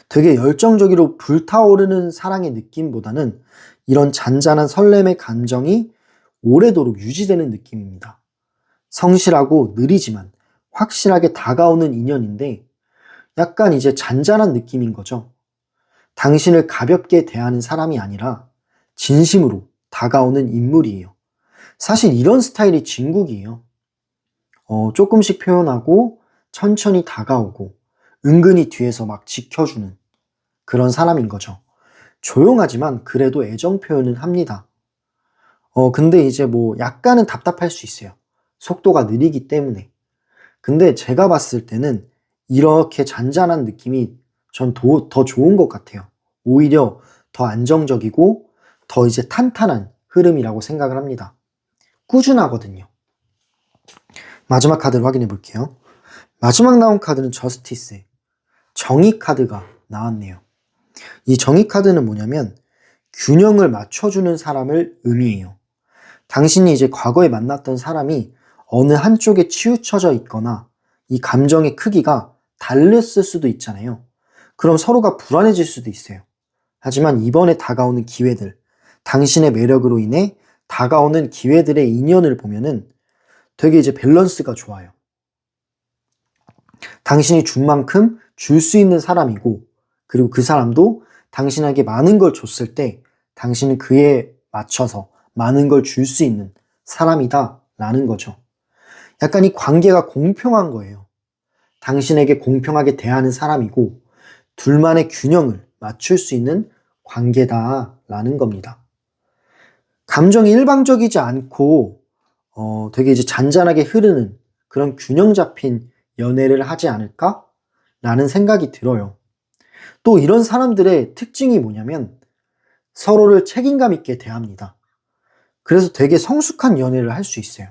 되게 열정적으로 불타오르는 사랑의 느낌보다는 이런 잔잔한 설렘의 감정이 오래도록 유지되는 느낌입니다. 성실하고 느리지만 확실하게 다가오는 인연인데 약간 이제 잔잔한 느낌인 거죠. 당신을 가볍게 대하는 사람이 아니라 진심으로 다가오는 인물이에요. 사실 이런 스타일이 진국이에요. 조금씩 표현하고 천천히 다가오고 은근히 뒤에서 막 지켜주는 그런 사람인 거죠. 조용하지만 그래도 애정 표현은 합니다. 근데 이제 뭐 약간은 답답할 수 있어요. 속도가 느리기 때문에. 근데 제가 봤을 때는 이렇게 잔잔한 느낌이 전 더 좋은 것 같아요. 오히려 더 안정적이고 더 이제 탄탄한 흐름이라고 생각을 합니다. 꾸준하거든요. 마지막 카드를 확인해 볼게요. 마지막 나온 카드는 저스티스, 정의 카드가 나왔네요. 이 정의 카드는 뭐냐면 균형을 맞춰주는 사람을 의미해요. 당신이 이제 과거에 만났던 사람이 어느 한쪽에 치우쳐져 있거나 이 감정의 크기가 달렸을 수도 있잖아요. 그럼 서로가 불안해질 수도 있어요. 하지만 이번에 다가오는 기회들, 당신의 매력으로 인해 다가오는 기회들의 인연을 보면은 되게 이제 밸런스가 좋아요. 당신이 준 만큼 줄 수 있는 사람이고, 그리고 그 사람도 당신에게 많은 걸 줬을 때 당신은 그에 맞춰서 많은 걸 줄 수 있는 사람이다 라는 거죠. 약간 이 관계가 공평한 거예요. 당신에게 공평하게 대하는 사람이고 둘만의 균형을 맞출 수 있는 관계다 라는 겁니다. 감정이 일방적이지 않고 되게 이제 잔잔하게 흐르는 그런 균형 잡힌 연애를 하지 않을까? 라는 생각이 들어요. 또 이런 사람들의 특징이 뭐냐면 서로를 책임감 있게 대합니다. 그래서 되게 성숙한 연애를 할 수 있어요.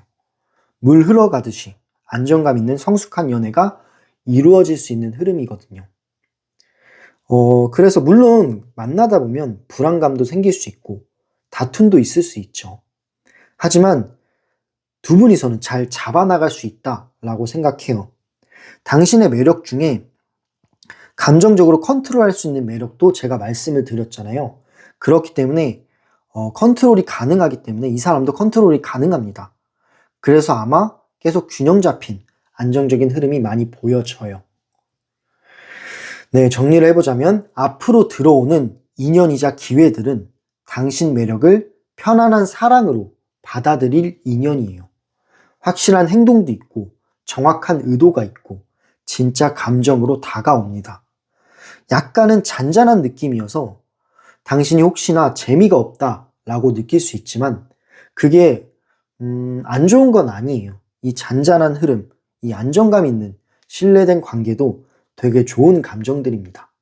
물 흘러가듯이 안정감 있는 성숙한 연애가 이루어질 수 있는 흐름이거든요. 그래서 물론 만나다 보면 불안감도 생길 수 있고 다툼도 있을 수 있죠. 하지만 두 분이서는 잘 잡아나갈 수 있다라고 생각해요. 당신의 매력 중에 감정적으로 컨트롤할 수 있는 매력도 제가 말씀을 드렸잖아요. 그렇기 때문에 컨트롤이 가능하기 때문에 이 사람도 컨트롤이 가능합니다. 그래서 아마 계속 균형 잡힌 안정적인 흐름이 많이 보여져요. 네, 정리를 해보자면 앞으로 들어오는 인연이자 기회들은 당신 매력을 편안한 사랑으로 받아들일 인연이에요. 확실한 행동도 있고 정확한 의도가 있고 진짜 감정으로 다가옵니다. 약간은 잔잔한 느낌이어서 당신이 혹시나 재미가 없다라고 느낄 수 있지만 그게 안 좋은 건 아니에요. 이 잔잔한 흐름, 이 안정감 있는 신뢰된 관계도 되게 좋은 감정들입니다.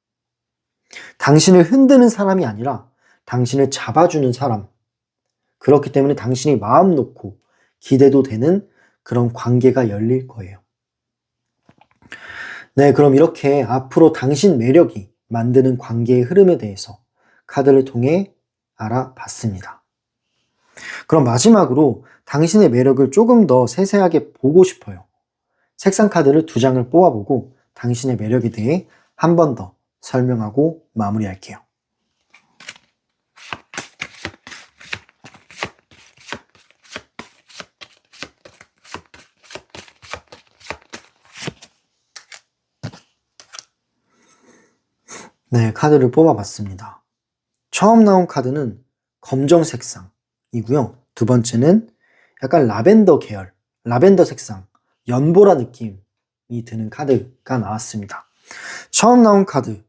당신을 흔드는 사람이 아니라 당신을 잡아주는 사람. 그렇기 때문에 당신이 마음 놓고 기대도 되는 그런 관계가 열릴 거예요. 네, 그럼 이렇게 앞으로 당신 매력이 만드는 관계의 흐름에 대해서 카드를 통해 알아봤습니다. 그럼 마지막으로 당신의 매력을 조금 더 세세하게 보고 싶어요. 색상 카드를 2장을 뽑아보고 당신의 매력에 대해 한 번 더 설명하고 마무리할게요. 네, 카드를 뽑아봤습니다. 처음 나온 카드는 검정 색상이고요. 두 번째는 약간 라벤더 계열, 라벤더 색상, 연보라 느낌이 드는 카드가 나왔습니다. 처음 나온 카드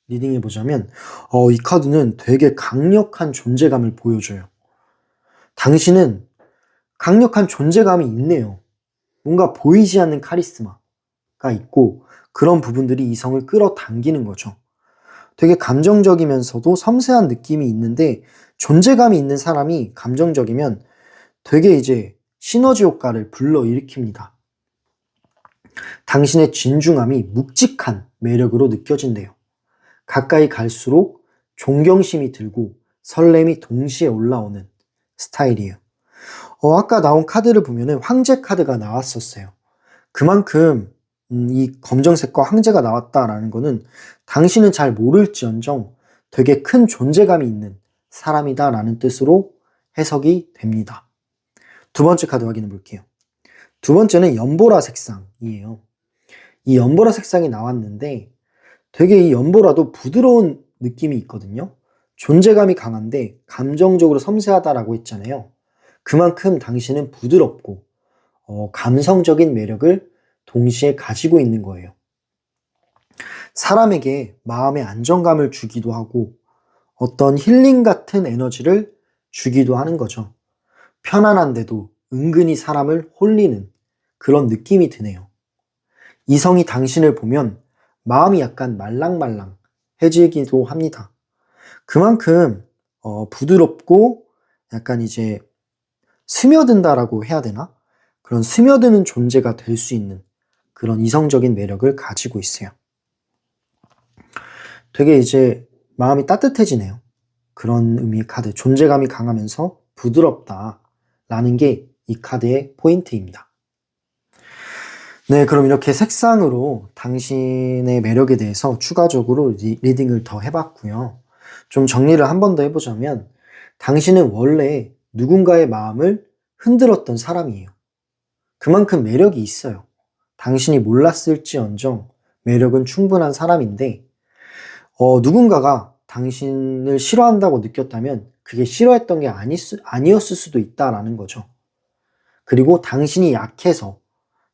리딩해보자면 이 카드는 되게 강력한 존재감을 보여줘요. 당신은 강력한 존재감이 있네요. 뭔가 보이지 않는 카리스마가 있고 그런 부분들이 이성을 끌어당기는 거죠. 되게 감정적이면서도 섬세한 느낌이 있는데 존재감이 있는 사람이 감정적이면 되게 이제 시너지 효과를 불러일으킵니다. 당신의 진중함이 묵직한 매력으로 느껴진대요. 가까이 갈수록 존경심이 들고 설렘이 동시에 올라오는 스타일이에요. 아까 나온 카드를 보면은 황제 카드가 나왔었어요. 그만큼 이 검정색과 황제가 나왔다라는 거는 당신은 잘 모를지언정 되게 큰 존재감이 있는 사람이다라는 뜻으로 해석이 됩니다. 두 번째 카드 확인해 볼게요. 두 번째는 연보라 색상이에요. 이 연보라 색상이 나왔는데 되게 이 연보라도 부드러운 느낌이 있거든요. 존재감이 강한데 감정적으로 섬세하다라고 했잖아요. 그만큼 당신은 부드럽고 감성적인 매력을 동시에 가지고 있는 거예요. 사람에게 마음의 안정감을 주기도 하고 어떤 힐링 같은 에너지를 주기도 하는 거죠. 편안한데도 은근히 사람을 홀리는 그런 느낌이 드네요. 이성이 당신을 보면 마음이 약간 말랑말랑해지기도 합니다. 그만큼 부드럽고 약간 이제 스며든다라고 해야 되나? 그런 스며드는 존재가 될 수 있는 그런 이성적인 매력을 가지고 있어요. 되게 이제 마음이 따뜻해지네요. 그런 의미의 카드. 존재감이 강하면서 부드럽다라는 게 이 카드의 포인트입니다. 네, 그럼 이렇게 색상으로 당신의 매력에 대해서 추가적으로 리딩을 더 해봤고요. 좀 정리를 한 번 더 해보자면 당신은 원래 누군가의 마음을 흔들었던 사람이에요. 그만큼 매력이 있어요. 당신이 몰랐을지언정 매력은 충분한 사람인데 누군가가 당신을 싫어한다고 느꼈다면 그게 싫어했던 게 아니었을 수도 있다라는 거죠. 그리고 당신이 약해서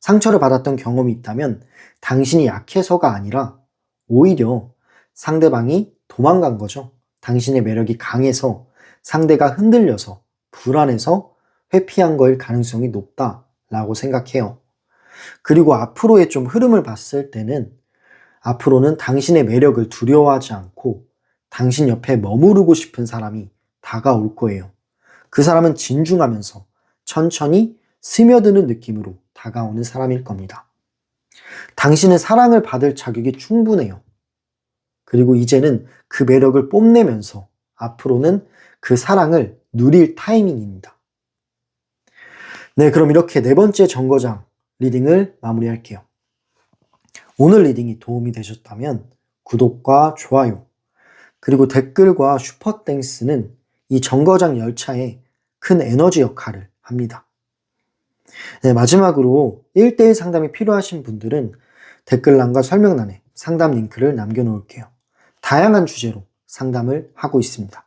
상처를 받았던 경험이 있다면 당신이 약해서가 아니라 오히려 상대방이 도망간 거죠. 당신의 매력이 강해서 상대가 흔들려서 불안해서 회피한 거일 가능성이 높다라고 생각해요. 그리고 앞으로의 좀 흐름을 봤을 때는 앞으로는 당신의 매력을 두려워하지 않고 당신 옆에 머무르고 싶은 사람이 다가올 거예요. 그 사람은 진중하면서 천천히 스며드는 느낌으로 다가오는 사람일 겁니다. 당신은 사랑을 받을 자격이 충분해요. 그리고 이제는 그 매력을 뽐내면서 앞으로는 그 사랑을 누릴 타이밍입니다. 네, 그럼 이렇게 네 번째 정거장 리딩을 마무리할게요. 오늘 리딩이 도움이 되셨다면 구독과 좋아요, 그리고 댓글과 슈퍼땡스는 이 정거장 열차에 큰 에너지 역할을 합니다. 네, 마지막으로 1대1 상담이 필요하신 분들은 댓글란과 설명란에 상담 링크를 남겨놓을게요. 다양한 주제로 상담을 하고 있습니다.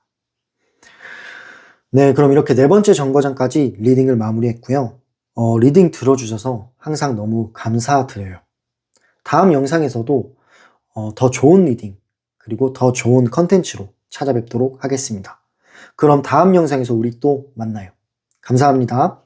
네, 그럼 이렇게 네 번째 정거장까지 리딩을 마무리했고요. 리딩 들어주셔서 항상 너무 감사드려요. 다음 영상에서도 더 좋은 리딩, 그리고 더 좋은 컨텐츠로 찾아뵙도록 하겠습니다. 그럼 다음 영상에서 우리 또 만나요. 감사합니다.